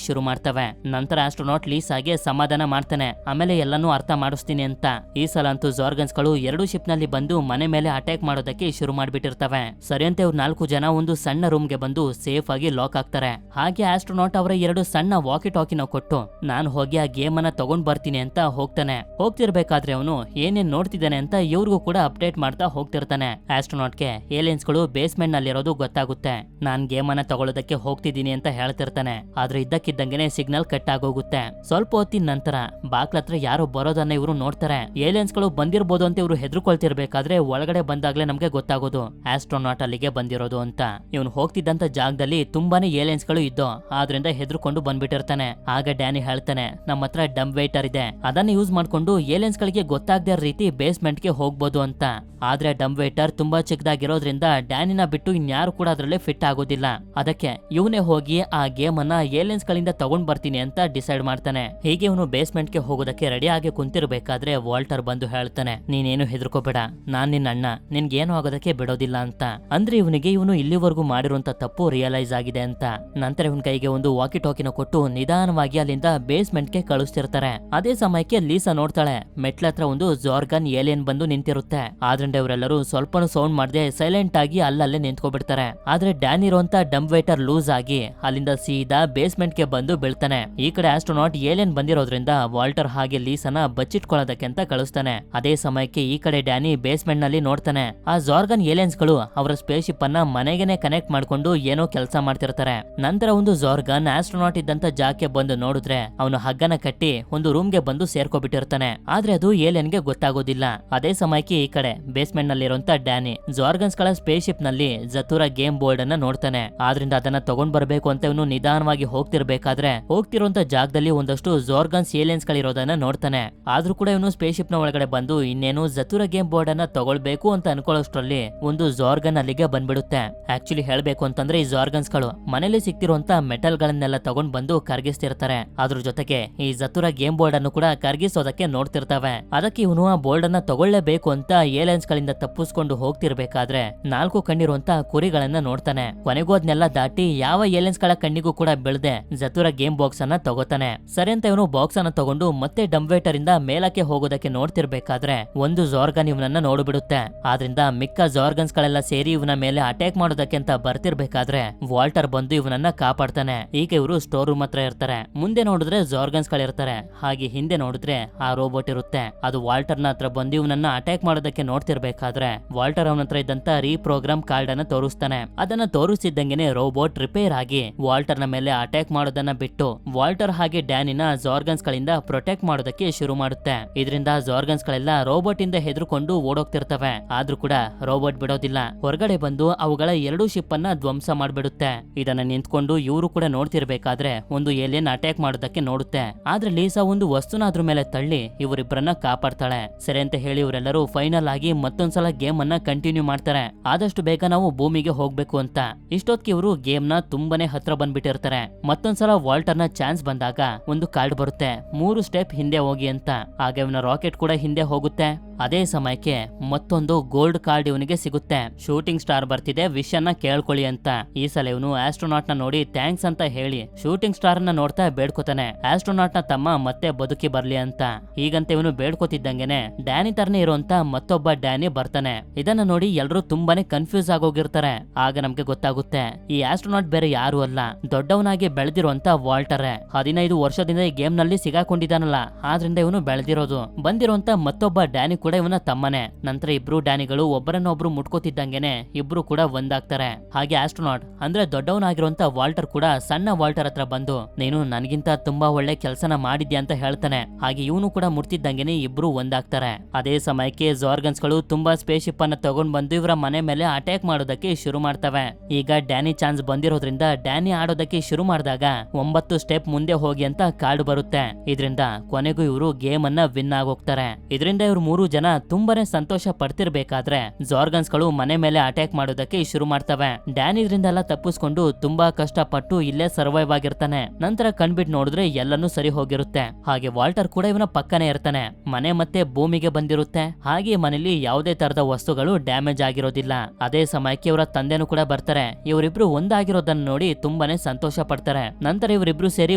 ಶುರು ಮಾಡ್ತವೆ. ನಂತರ ಆಸ್ಟ್ರೋನಾಟ್ ಲೀಸಾಗೆ ಸಮಾಧಾನ ಮಾಡ್ತಾನೆ, ಆಮೇಲೆ ಎಲ್ಲಾನು ಅರ್ಥ ಮಾಡಿಸ್ತೀನಿ ಅಂತ. ಈ ಸಲ ಅಂತೂ ಜಾರ್ಗನ್ಸ್ಗಳು 2 ಶಿಪ್ ನಲ್ಲಿ ಬಂದು ಮನೆ ಮೇಲೆ ಅಟ್ಯಾಕ್ ಮಾಡೋದಕ್ಕೆ ಶುರು ಮಾಡ್ಬಿಟ್ಟಿರ್ತವೆ. ಸರಿಯಂತೆ ಅವ್ರು 4 ಜನ ಒಂದು ಸಣ್ಣ ರೂಮ್ ಗೆ ಬಂದು ಸೇಫ್ ಆಗಿ ಲಾಕ್ ಆಗ್ತಾರೆ. ಹಾಗೆ ಆಸ್ಟ್ರೋನಾಟ್ ಅವರ 2 ಸಣ್ಣ ವಾಕಿ ಟಾಕಿನ ಕೊಟ್ಟು ನಾನು ಹೋಗಿ ಆ ಗೇಮ್ ಅನ್ನ ತಗೊಂಡ್ ಬರ್ತೀನಿ ಅಂತ ಹೋಗ್ತಾನೆ. ಹೋಗ್ತಿರ್ಬೇಕಾದ್ರೆ ಅವನು ಏನೇನ್ ನೋಡ್ತಿದ್ದಾನೆ ಅಂತ ಇವ್ರಿಗೂ ಕೂಡ ಅಪ್ಡೇಟ್ ಮಾಡ್ತಾ ಹೋಗ್ತಿರ್ತಾನೆ. ಆಸ್ಟ್ರೋನಾಟ್ಗೆ ಏಲಿಯನ್ಸ್ಗಳು ಬೇಸ್ಮೆಂಟ್ ನಲ್ಲಿರೋದು ಗೊತ್ತಾಗುತ್ತೆ. ನಾನ್ ಗೇಮ್ ಅನ್ನ ತಗೊಳ್ಳೋದಕ್ಕೆ ಹೋಗ್ತಿದ್ದೀನಿ ಅಂತ ಹೇಳ್ತಿರ್ತಾನೆ. ಆದ್ರೆ ಇದ್ದಕ್ಕಿದ್ದಂಗೆನೆ ಸಿಗ್ನಲ್ ಕಟ್ ಆಗೋಗುತ್ತೆ. ಸ್ವಲ್ಪ ಹೊತ್ತಿನ ನಂತರ ಬಾಕ್ಲತ್ರ ಯಾರೋ ಬರೋದನ್ನ ಇವರು ನೋಡ್ತಾರೆ. ಏಲಿಯನ್ಸ್ಗಳು ಬಂದಿರಬಹುದು ಅಂತ ಇವರು ಹೆದರ್ಕೊಳ್ತಿರ್ಬೇಕಾದ್ರೆ ಒಳಗಡೆ ಬಂದಾಗ್ಲೇ ನಮ್ಗೆ ಗೊತ್ತಾಗೋದು ಆಸ್ಟ್ರೋನಾಟ್ ಅಲ್ಲಿಗೆ ಬಂದಿರೋದು ಅಂತ. ಇವನು ಹೋಗ್ತಿದ್ದಂತ ಜಾಗದಲ್ಲಿ ತುಂಬಾನೇ ಏಲಿಯನ್ಸ್ಗಳು ಇದ್ದು ಆದ್ರಿಂದ ಹೆದರ್ಕೊಂಡು ಬಂದ್ಬಿಟ್ಟಿರ್ತಾನೆ. ಆಗ ಡ್ಯಾನಿ ಹೇಳ್ತಾನೆ, ನಮ್ಮ ಹತ್ರ ಡಂಪ್ ವೇಟರ್ ಇದೆ, ಅದನ್ನ ಯೂಸ್ ಮಾಡ್ಕೊಂಡು ಏಲಿಯನ್ಸ್ ಗಳಿಗೆ ಗೊತ್ತಾಗದ ರೀತಿ ಬೇಸ್ಮೆಂಟ್ ಗೆ ಹೋಗ್ಬೋದು ಅಂತ. ಆದ್ರೆ ಡಂಪ್ ವೇಟರ್ ತುಂಬಾ ಚಿಕ್ಕದಾಗಿರೋದ್ರಿಂದ ಡ್ಯಾನಿನ ಬಿಟ್ಟು ಇನ್ಯಾರು ಕೂಡ ಅದ್ರಲ್ಲಿ ಫಿಟ್ ಆಗೋದಿಲ್ಲ. ಅದಕ್ಕೆ ಇವನೇ ಹೋಗಿ ಆ ಗೇಮ್ ಅನ್ನ ಏಲಿಯನ್ಸ್ ಗಳಿಂದ ತಗೊಂಡ್ ಬರ್ತೀನಿ ಅಂತ ಡಿಸೈಡ್ ಮಾಡ್ತಾನೆ. ಹೀಗೆ ಇವನು ಬೇಸ್ಮೆಂಟ್ ಗೆ ಹೋಗೋದಕ್ಕೆ ರೆಡಿ ಆಗಿ ಕುಂತಿರ್ಬೇಕಾದ್ರೆ ವಾಲ್ಟರ್ ಬಂದು ಹೇಳ್ತಾನೆ, ನೀನೇನು ಹೆದರ್ಕೋಬೇಡ, ನಾನ್ ನಿನ್ನ ಅಣ್ಣ, ನಿನ್ಗೇನು ಆಗೋದಕ್ಕೆ ಬಿಡೋದಿಲ್ಲ ಅಂತ. ಅಂದ್ರೆ ಇವನು ಇಲ್ಲಿವರೆಗೂ ಮಾಡಿರುವಂತ ತಪ್ಪು ರಿಯಲೈಸ್ ಆಗಿದೆ ಅಂತ. ನಂತರ ಇವನ್ ಕೈಗೆ ಒಂದು ವಾಕಿ ಟಾಕಿನ ಕೊಟ್ಟು ನಿಧಾನವಾಗಿ ಅಲ್ಲಿಂದ ಬೇಸ್ಮೆಂಟ್ ಗೆ ಕಳಿಸ್ತಿರ್ತಾರೆ. ಅದೇ ಸಮಯಕ್ಕೆ ಲೀಸಾ ನೋಡ್ತಾಳೆ, ಮೆಟ್ಲತ್ರ ಒಂದು ಜಾರ್ಗನ್ ಏಲಿಯನ್ ಬಂದು ನಿಂತಿರುತ್ತೆ. ಆದ್ರಿಂದ ಇವರೆಲ್ಲರೂ ಸ್ವಲ್ಪನೂ ಸೌಂಡ್ ಮಾಡದೆ ಸೈಲೆಂಟ್ ಆಗಿ ಅಲ್ಲಲ್ಲೇ ನಿಂತ್ಕೊಬಿಡ್ತಾರೆ. ಆದ್ರೆ ಡ್ಯಾನ್ ಇರುವಂತ ಡಂಪ್ ವೇಟರ್ ಲೂಸ್ ಆಗಿ ಅಲ್ಲಿಂದ ಸೀದಾ ಬೇಸ್ಮೆಂಟ್ ಗೆ ಬಂದು ಬೀಳ್ತಾನೆ. ಈ ಕಡೆ ಆಸ್ಟ್ರೋನಾಟ್ ಏಲಿಯನ್ ಬಂದಿರೋದ್ರಿಂದ ವಾಲ್ಟರ್ ಹಾಗೆ ಲೀಸನ ಬಚ್ಚಿಟ್ಕೊಳ್ಳೋದಕ್ಕೆ ಅಂತ ಕಳಿಸ್ತಾನೆ. ಅದೇ ಸಮಯಕ್ಕೆ ಈ ಕಡೆ ಡ್ಯಾನಿ ಬೇಸ್ಮೆಂಟ್ ನಲ್ಲಿ ನೋಡ್ತಾನೆ, ಆ ಜಾರ್ಗನ್ ಏಲಿಯನ್ಸ್ ಗಳು ಅವರ ಸ್ಪೇಸ್ ಶಿಪ್ ಅನ್ನ ಮನೆಗೆನೆ ಕನೆಕ್ಟ್ ಮಾಡ್ಕೊಂಡು ಏನೋ ಕೆಲಸ ಮಾಡ್ತಿರ್ತಾರೆ. ನಂತರ ಒಂದು ಜಾರ್ಗನ್ ಆಸ್ಟ್ರೋನಾಟ್ ಇದ್ದಂತ ಜಾಗಕ್ಕೆ ಬಂದು ನೋಡಿದ್ರೆ ಅವನು ಹಗ್ಗನ ಕಟ್ಟಿ ಒಂದು ರೂಮ್ ಗೆ ಬಂದು ಸೇರ್ಕೊಬಿಟ್ಟಿರ್ತಾನೆ. ಆದ್ರೆ ಅದು ಏಲಿಯನ್ ಗೆ ಗೊತ್ತಾಗೋದಿಲ್ಲ. ಅದೇ ಸಮಯಕ್ಕೆ ಈ ಕಡೆ ಬೇಸ್ಮೆಂಟ್ ನಲ್ಲಿರುವಂತ ಡ್ಯಾನಿ ಜಾರ್ಗನ್ಸ್ ಗಳ ಸ್ಪೇಸ್ ಶಿಪ್ ನಲ್ಲಿ ಜತುರ ಗೇಮ್ ಬೋರ್ಡ್ ಅನ್ನ ನೋಡ್ತಾನೆ. ಆದ್ರಿಂದ ಅದನ್ನ ತಗೊಂಡ್ ಬರ್ಬೇಕು ಅಂತ ಇವನು ನಿಧಾನವಾಗಿ ಹೋಗ್ತಿರ್ಬೇಕಾದ್ರೆ ಹೋಗ್ತಿರುವಂತ ಜಾಗದಲ್ಲಿ ಒಂದಷ್ಟು ಜಾರ್ಗನ್ಸ್ ಏಲಿಯನ್ಸ್ ಗಳಿರೋದನ್ನ ನೋಡ್ತಾನೆ. ಆದ್ರೂ ಕೂಡ ಇವನು ಸ್ಪೇಸ್ ಶಿಪ್ ನ ಒಳಗಡೆ ಬಂದು ಇನ್ನೇನು ಜತುರ ಗೇಮ್ ಬೋರ್ಡ್ ಅನ್ನ ತಗೊಳ್ಬೇಕು ಅಂತ ಅನ್ಕೊಳ್ಳೋಷ್ಟ್ರಲ್ಲಿ ಒಂದು ಜಾರ್ಗನ್ ಅಲ್ಲಿಗೆ ಬಂದ್ಬಿಡುತ್ತೆ. ಆಕ್ಚುಲಿ ಹೇಳ್ಬೇಕು ಅಂತಂದ್ರೆ ಈ ಜಾರ್ಗನ್ಸ್ ಗಳು ಮನೇಲಿ ಸಿಕ್ತಿರುವಂತ ಮೆಟಲ್ ಗಳನ್ನೆಲ್ಲ ತಗೊಂಡ್ ಬಂದು ಕರ್ಗಿಸ್ತಿರ್ತಾರೆ. ಅದ್ರ ಜೊತೆಗೆ ಈ ಜತುರ ಗೇಮ್ ಬೋರ್ಡ್ ಅನ್ನು ಕೂಡ ಕರ್ಗಿಸೋದಕ್ಕೆ ನೋಡ್ತಿರ್ತವೆ. ಅದಕ್ಕೆ ಇವನು ಆ ಬೋರ್ಡ್ ಅನ್ನ ತಗೊಳ್ಳೇಬೇಕು ಅಂತ ಏಲಿಯನ್ಸ್ ಗಳಿಂದ ತಪ್ಪಿಸ್ಕೊಂಡು ಹೋಗ್ತಿರ್ಬೇಕಾದ್ರೆ 4 ಕಣ್ಣಿರುವಂತ ಕುರಿಗಳನ್ನ ನೋಡ್ತಾನೆ. ಕೊನೆಗೂ ಅದನ್ನೆಲ್ಲ ದಾಟಿ ಯಾವ ಏಲಿಯನ್ಸ್ ಗಳ ಕಣ್ಣಿಗೂ ಕೂಡ ಬೀಳದೆ ಜತುರ ಗೇಮ್ ಬಾಕ್ಸ್ ಅನ್ನ ತಗೋತಾನೆ. ಸರಿ ಅಂತ ಇವನು ಬಾಕ್ಸ್ ಅನ್ನ ತಗೊಂಡು ಮತ್ತೆ ಡಂಪ್ ವೇಟರ್ ಇಂದ ಮೇಲಕ್ಕೆ ಹೋಗೋದಕ್ಕೆ ನೋಡ್ತಿರ್ಬೇಕಾದ್ರೆ ಒಂದು ಜಾರ್ಗನ್ ಇವನನ್ನ ನೋಡ್ಬಿಡುತ್ತೆ. ಆದ್ರಿಂದ ಮಿಕ್ಕ ಜಾರ್ಗನ್ಸ್ ಗಳೆಲ್ಲ ಸೇರಿ ಇವನ ಮೇಲೆ ಅಟ್ಯಾಕ್ ಮಾಡೋದಕ್ಕೆ ಅಂತ ಬರ್ತಿರ್ಬೇಕಾದ್ರೆ ವಾಲ್ಟರ್ ಬಂದು ಇವನನ್ನ ಕಾಪಾಡ್ತಾನೆ. ಈಗ ಇವರು ಸ್ಟೋರ್ ರೂಮ್ ಹತ್ರ ಇರ್ತಾರೆ. ಮುಂದೆ ನೋಡಿದ್ರೆ ಜಾರ್ಗನ್ಸ್ ಗಳಿರ್ತಾರೆ, ಹಾಗೆ ಹಿಂದೆ ನೋಡಿದ್ರೆ ಆ ರೋಬೋಟ್ ಇರುತ್ತೆ. ಅದು ವಾಲ್ಟರ್ ನ ಹತ್ರ ಬಂದು ಇವನನ್ನ ಅಟ್ಯಾಕ್ ಮಾಡೋದಕ್ಕೆ ನೋಡ್ತಿರ್ಬೇಕಾದ್ರೆ ವಾಲ್ಟರ್ ಅವನ ಹತ್ರ ಇದ್ದಂತ ರೀಪ್ರೋಗ್ರಾಮ್ ಕಾರ್ಡ್ ಅನ್ನ ತೋರಿಸ್ತಾನೆ. ಅದನ್ನ ತೋರಿಸ್ತಿದ್ದಂಗೆನೆ ರೋಬೋಟ್ ರಿಪೇರ್ ಆಗಿ ವಾಲ್ಟರ್ ನ ಮೇಲೆ ಅಟ್ಯಾಕ್ ಮಾಡೋದನ್ನ ಬಿಟ್ಟು ವಾಲ್ಟರ್ ಹಾಗೆ ಡ್ಯಾನಿನ ಜಾರ್ಗನ್ಸ್ ಗಳಿಂದ ಪ್ರೊಟೆಕ್ಟ್ ಮಾಡೋದಕ್ಕೆ ಶುರು ಮಾಡುತ್ತೆ. ಇದರಿಂದ ಜಾರ್ಗನ್ಸ್ ಗಳೆಲ್ಲ ರೋಬೋಟ್ ಇಂದ ಹೆದರ್ಕೊಂಡು ಓಡೋಗ್ತಿರ್ತವೆ. ಆದ್ರೂ ಕೂಡ ರೋಬೋಟ್ ಬಿಡೋದಿಲ್ಲ, ಹೊರಗಡೆ ಬಂದು ಅವುಗಳ 2 ಶಿಪ್ ಅನ್ನ ಧ್ವಂಸ ಮಾಡ್ಬಿಡುತ್ತೆ. ಇದನ್ನ ನಿಂತ್ಕೊಂಡು ಇವರು ಕೂಡ ನೋಡ್ತಿರ್ಬೇಕಾದ್ರೆ ಒಂದು ಏಲಿಯನ್ ಅಟ್ಯಾಕ್ ಮಾಡೋದಕ್ಕೆ ನೋಡುತ್ತೆ. ಆದ್ರೆ ಲೀಸಾ ಒಂದು ವಸ್ತುನ ಅದ್ರ ಮೇಲೆ ತಳ್ಳಿ ಇವರಿಬ್ಬರನ್ನ ಕಾಪಾಡ್ತಾಳೆ. ಸರಿ ಅಂತ ಹೇಳಿ ಇವರೆಲ್ಲರೂ ಫೈನಲ್ ಆಗಿ ಮತ್ತೊಂದ್ಸಲ ಗೇಮ್ ಅನ್ನ ಕಂಟಿನ್ಯೂ ಮಾಡ್ತಾರೆ. ಆದಷ್ಟು ಬೇಗ ನಾವು ಭೂಮಿಗೆ ಹೋಗ್ಬೇಕು ಅಂತ. ಇಷ್ಟೊತ್ತಿಗೆ ಇವರು ಗೇಮ್ ನ ತುಂಬಾನೇ ಹತ್ರ ಬಂದ್ಬಿಟ್ಟಿರ್ತಾರೆ. ಮತ್ತೊಂದ್ಸಲ ವಾಲ್ಟರ್ ನ ಚಾನ್ಸ್ ಬಂದಾಗ ಒಂದು ಕಾರ್ಡ್ ಬರುತ್ತೆ, 3 ಸ್ಟೆಪ್ ಹಿಂದೆ ಹೋಗಿ ಅಂತ. ಆಗ ಇವನ ರಾಕೆಟ್ ಕೂಡ ಹಿಂದೆ ಹೋಗುತ್ತೆ. ಅದೇ ಸಮಯಕ್ಕೆ ಮತ್ತೊಂದು ಗೋಲ್ಡ್ ಕಾರ್ಡ್ ಇವನಿಗೆ ಸಿಗುತ್ತೆ. ಶೂಟಿಂಗ್ ಸ್ಟಾರ್ ಬರ್ತಿದೆ, ವಿಶ್ ಅನ್ನ ಕೇಳ್ಕೊಳ್ಳಿ ಅಂತ. ಈ ಸಲ ಇವನು ಆಸ್ಟ್ರೋನಾಟ್ ನ ನೋಡಿ ಥ್ಯಾಂಕ್ಸ್ ಅಂತ ಹೇಳಿ ಶೂಟಿಂಗ್ ಸ್ಟಾರ್ ನ ನೋಡ್ತಾ ಬೇಡ್ಕೋತಾನೆ, ಆಸ್ಟ್ರೋನಾಟ್ ನ ತಮ್ಮ ಮತ್ತೆ ಬದುಕಿ ಬರ್ಲಿ ಅಂತ. ಹೀಗಂತ ಇವನು ಬೇಡ್ಕೋತಿದ್ದಂಗೆನೆ ಡ್ಯಾನಿ ತರನೇ ಇರುವಂತ ಮತ್ತೊಬ್ಬ ಡ್ಯಾನಿ ಬರ್ತಾನೆ. ಇದನ್ನ ನೋಡಿ ಎಲ್ರು ತುಂಬಾನೇ ಕನ್ಫ್ಯೂಸ್ ಆಗೋಗಿರ್ತಾರೆ. ಆಗ ನಮ್ಗೆ ಗೊತ್ತಾಗುತ್ತೆ ಈ ಆಸ್ಟ್ರೋನಾಟ್ ಬೇರೆ ಯಾರು ಅಲ್ಲ, ದೊಡ್ಡವನಾಗಿ ಬೆಳೆದಿರುವಂತ ವಾಲ್ಟರ್. 15 ವರ್ಷದಿಂದ ಈ ಗೇಮ್ ನಲ್ಲಿ ಸಿಗಾಕೊಂಡಿದ್ದಾನಲ್ಲ, ಆದ್ರಿಂದ ಇವನು ಬೆಳೆದಿರೋದು. ಬಂದಿರುವಂತ ಮತ್ತೊಬ್ಬ ಡ್ಯಾನಿ ಕೂಡ ಇವನ ತಮ್ಮನೆ. ನಂತರ ಇಬ್ರು ಡ್ಯಾನಿಗಳು ಒಬ್ಬರನ್ನೊಬ್ರು ಮುಟ್ಕೋತಿದ್ದಂಗೆನೆ ಇಬ್ರು ಕೂಡ ಒಂದಾಗ್ತಾರೆ. ಹಾಗೆ ಆಸ್ಟ್ರೋನಾಟ್ ಅಂದ್ರೆ ದೊಡ್ಡವನಾಗಿರುವಂತ ವಾಲ್ಟರ್ ಕೂಡ ಸಣ್ಣ ವಾಲ್ಟರ್ ಹತ್ರ ಬಂದು ನೀನು ನನಗಿಂತ ತುಂಬಾ ಒಳ್ಳೆ ಕೆಲಸನ ಮಾಡಿದ್ಯಾ ಅಂತ ಹೇಳ್ತಾನೆ. ಹಾಗೆ ಇವನು ಕೂಡ ಮುಟ್ತಿದ್ದಂಗೆನೆ ಇಬ್ರು ಒಂದಾಗ್ತಾರೆ. ಅದೇ ಸಮಯಕ್ಕೆ ಜಾರ್ಗನ್ಸ್ ಗಳು ತುಂಬಾ ಸ್ಪೇಸ್ ಶಿಪ್ ಅನ್ನ ತಗೊಂಡ್ ಬಂದು ಇವರ ಮನೆ ಮೇಲೆ ಅಟ್ಯಾಕ್ ಮಾಡೋದಕ್ಕೆ ಶುರು ಮಾಡ್ತವೆ. ಈಗ ಡ್ಯಾನಿ ಚಾನ್ಸ್ ಬಂದಿರೋದ್ರಿಂದ ಡ್ಯಾನಿ ಆಡೋದಕ್ಕೆ ಶುರು ಮಾಡಿದಾಗ 9 ಸ್ಟೆಪ್ ಮುಂದೆ ಹೋಗಿ ಅಂತ ಕಾರ್ಡ್ ಬರುತ್ತೆ. ಇದರಿಂದ ಕೊನೆಗೂ ಇವರು ಗೇಮ್ ಅನ್ನ ವಿನ್ ಆಗೋಗ್ತಾರೆ. ಇದರಿಂದ ಇವ್ರು 3 ಜನ ತುಂಬಾನೇ ಸಂತೋಷ ಪಡ್ತಿರ್ಬೇಕಾದ್ರೆ ಜಾರ್ಗನ್ಸ್ ಗಳು ಮನೆ ಮೇಲೆ ಅಟ್ಯಾಕ್ ಮಾಡೋದಕ್ಕೆ ಶುರು ಮಾಡ್ತವೆ. ಡ್ಯಾನ್ ಇದ್ರಿಂದೆಲ್ಲ ತಪ್ಪಿಸ್ಕೊಂಡು ತುಂಬಾ ಕಷ್ಟಪಟ್ಟು ಇಲ್ಲೇ ಸರ್ವೈವ್ ಆಗಿರ್ತಾನೆ. ನಂತರ ಕಣ್ಬಿಟ್ಟು ನೋಡಿದ್ರೆ ಎಲ್ಲನೂ ಸರಿ ಹೋಗಿರುತ್ತೆ. ಹಾಗೆ ವಾಲ್ಟರ್ ಕೂಡ ಇವನ ಪಕ್ಕನೆ ಇರ್ತಾನೆ. ಮನೆ ಮತ್ತೆ ಭೂಮಿಗೆ ಬಂದಿರುತ್ತೆ. ಹಾಗೆ ಮನೇಲಿ ಯಾವುದೇ ತರದ ವಸ್ತುಗಳು ಡ್ಯಾಮೇಜ್ ಆಗಿರೋದಿಲ್ಲ. ಅದೇ ಸಮಯಕ್ಕೆ ಇವರ ತಂದೆನೂ ಕೂಡ ಬರ್ತಾರೆ. ಇವರಿಬ್ರು ಒಂದಾಗಿರೋದನ್ನ ನೋಡಿ ತುಂಬಾನೇ ಸಂತೋಷ ಪಡ್ತಾರೆ. ನಂತರ ಇವರಿಬ್ರು ಸೇರಿ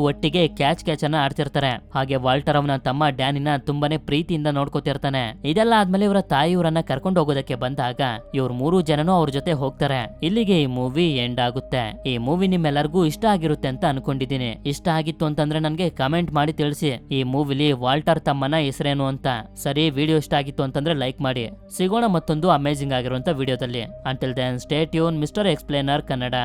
ಒಟ್ಟಿಗೆ ಕ್ಯಾಚ್ ಅನ್ನ ಆಡ್ತಿರ್ತಾರೆ. ಹಾಗೆ ವಾಲ್ಟರ್ ಅವನ ತಮ್ಮ ಡ್ಯಾನಿನ ತುಂಬಾನೇ ಪ್ರೀತಿಯಿಂದ ನೋಡ್ಕೋತಿರ್ತಾನೆ. ಇದೆಲ್ಲ ಆದ್ಮೇಲೆ ಇವರ ತಾಯಿ ಇವರನ್ನ ಕರ್ಕೊಂಡು ಹೋಗೋದಕ್ಕೆ ಬಂದಾಗ ಇವ್ರ 3 ಜನನು ಅವ್ರ ಜೊತೆ ಹೋಗ್ತಾರೆ. ಇಲ್ಲಿಗೆ ಈ ಮೂವಿ ಎಂಡ್ ಆಗುತ್ತೆ. ಈ ಮೂವಿ ನಿಮ್ಮೆಲ್ಲರಿಗೂ ಇಷ್ಟ ಆಗಿರುತ್ತೆ ಅಂತ ಅನ್ಕೊಂಡಿದೀನಿ. ಇಷ್ಟ ಆಗಿತ್ತು ಅಂತಂದ್ರೆ ನನ್ಗೆ ಕಮೆಂಟ್ ಮಾಡಿ ತಿಳಿಸಿ ಈ ಮೂವಿಲಿ ವಾಲ್ಟರ್ ತಮ್ಮನ ಹೆಸರೇನು ಅಂತ. ಸರಿ, ವಿಡಿಯೋ ಇಷ್ಟ ಆಗಿತ್ತು ಅಂತಂದ್ರೆ ಲೈಕ್ ಮಾಡಿ. ಸಿಗೋಣ ಮತ್ತೊಂದು ಅಮೇಜಿಂಗ್ ಆಗಿರುವಂತ ವಿಡಿಯೋದಲ್ಲಿ. Until then stay tuned mister explainer Kannada.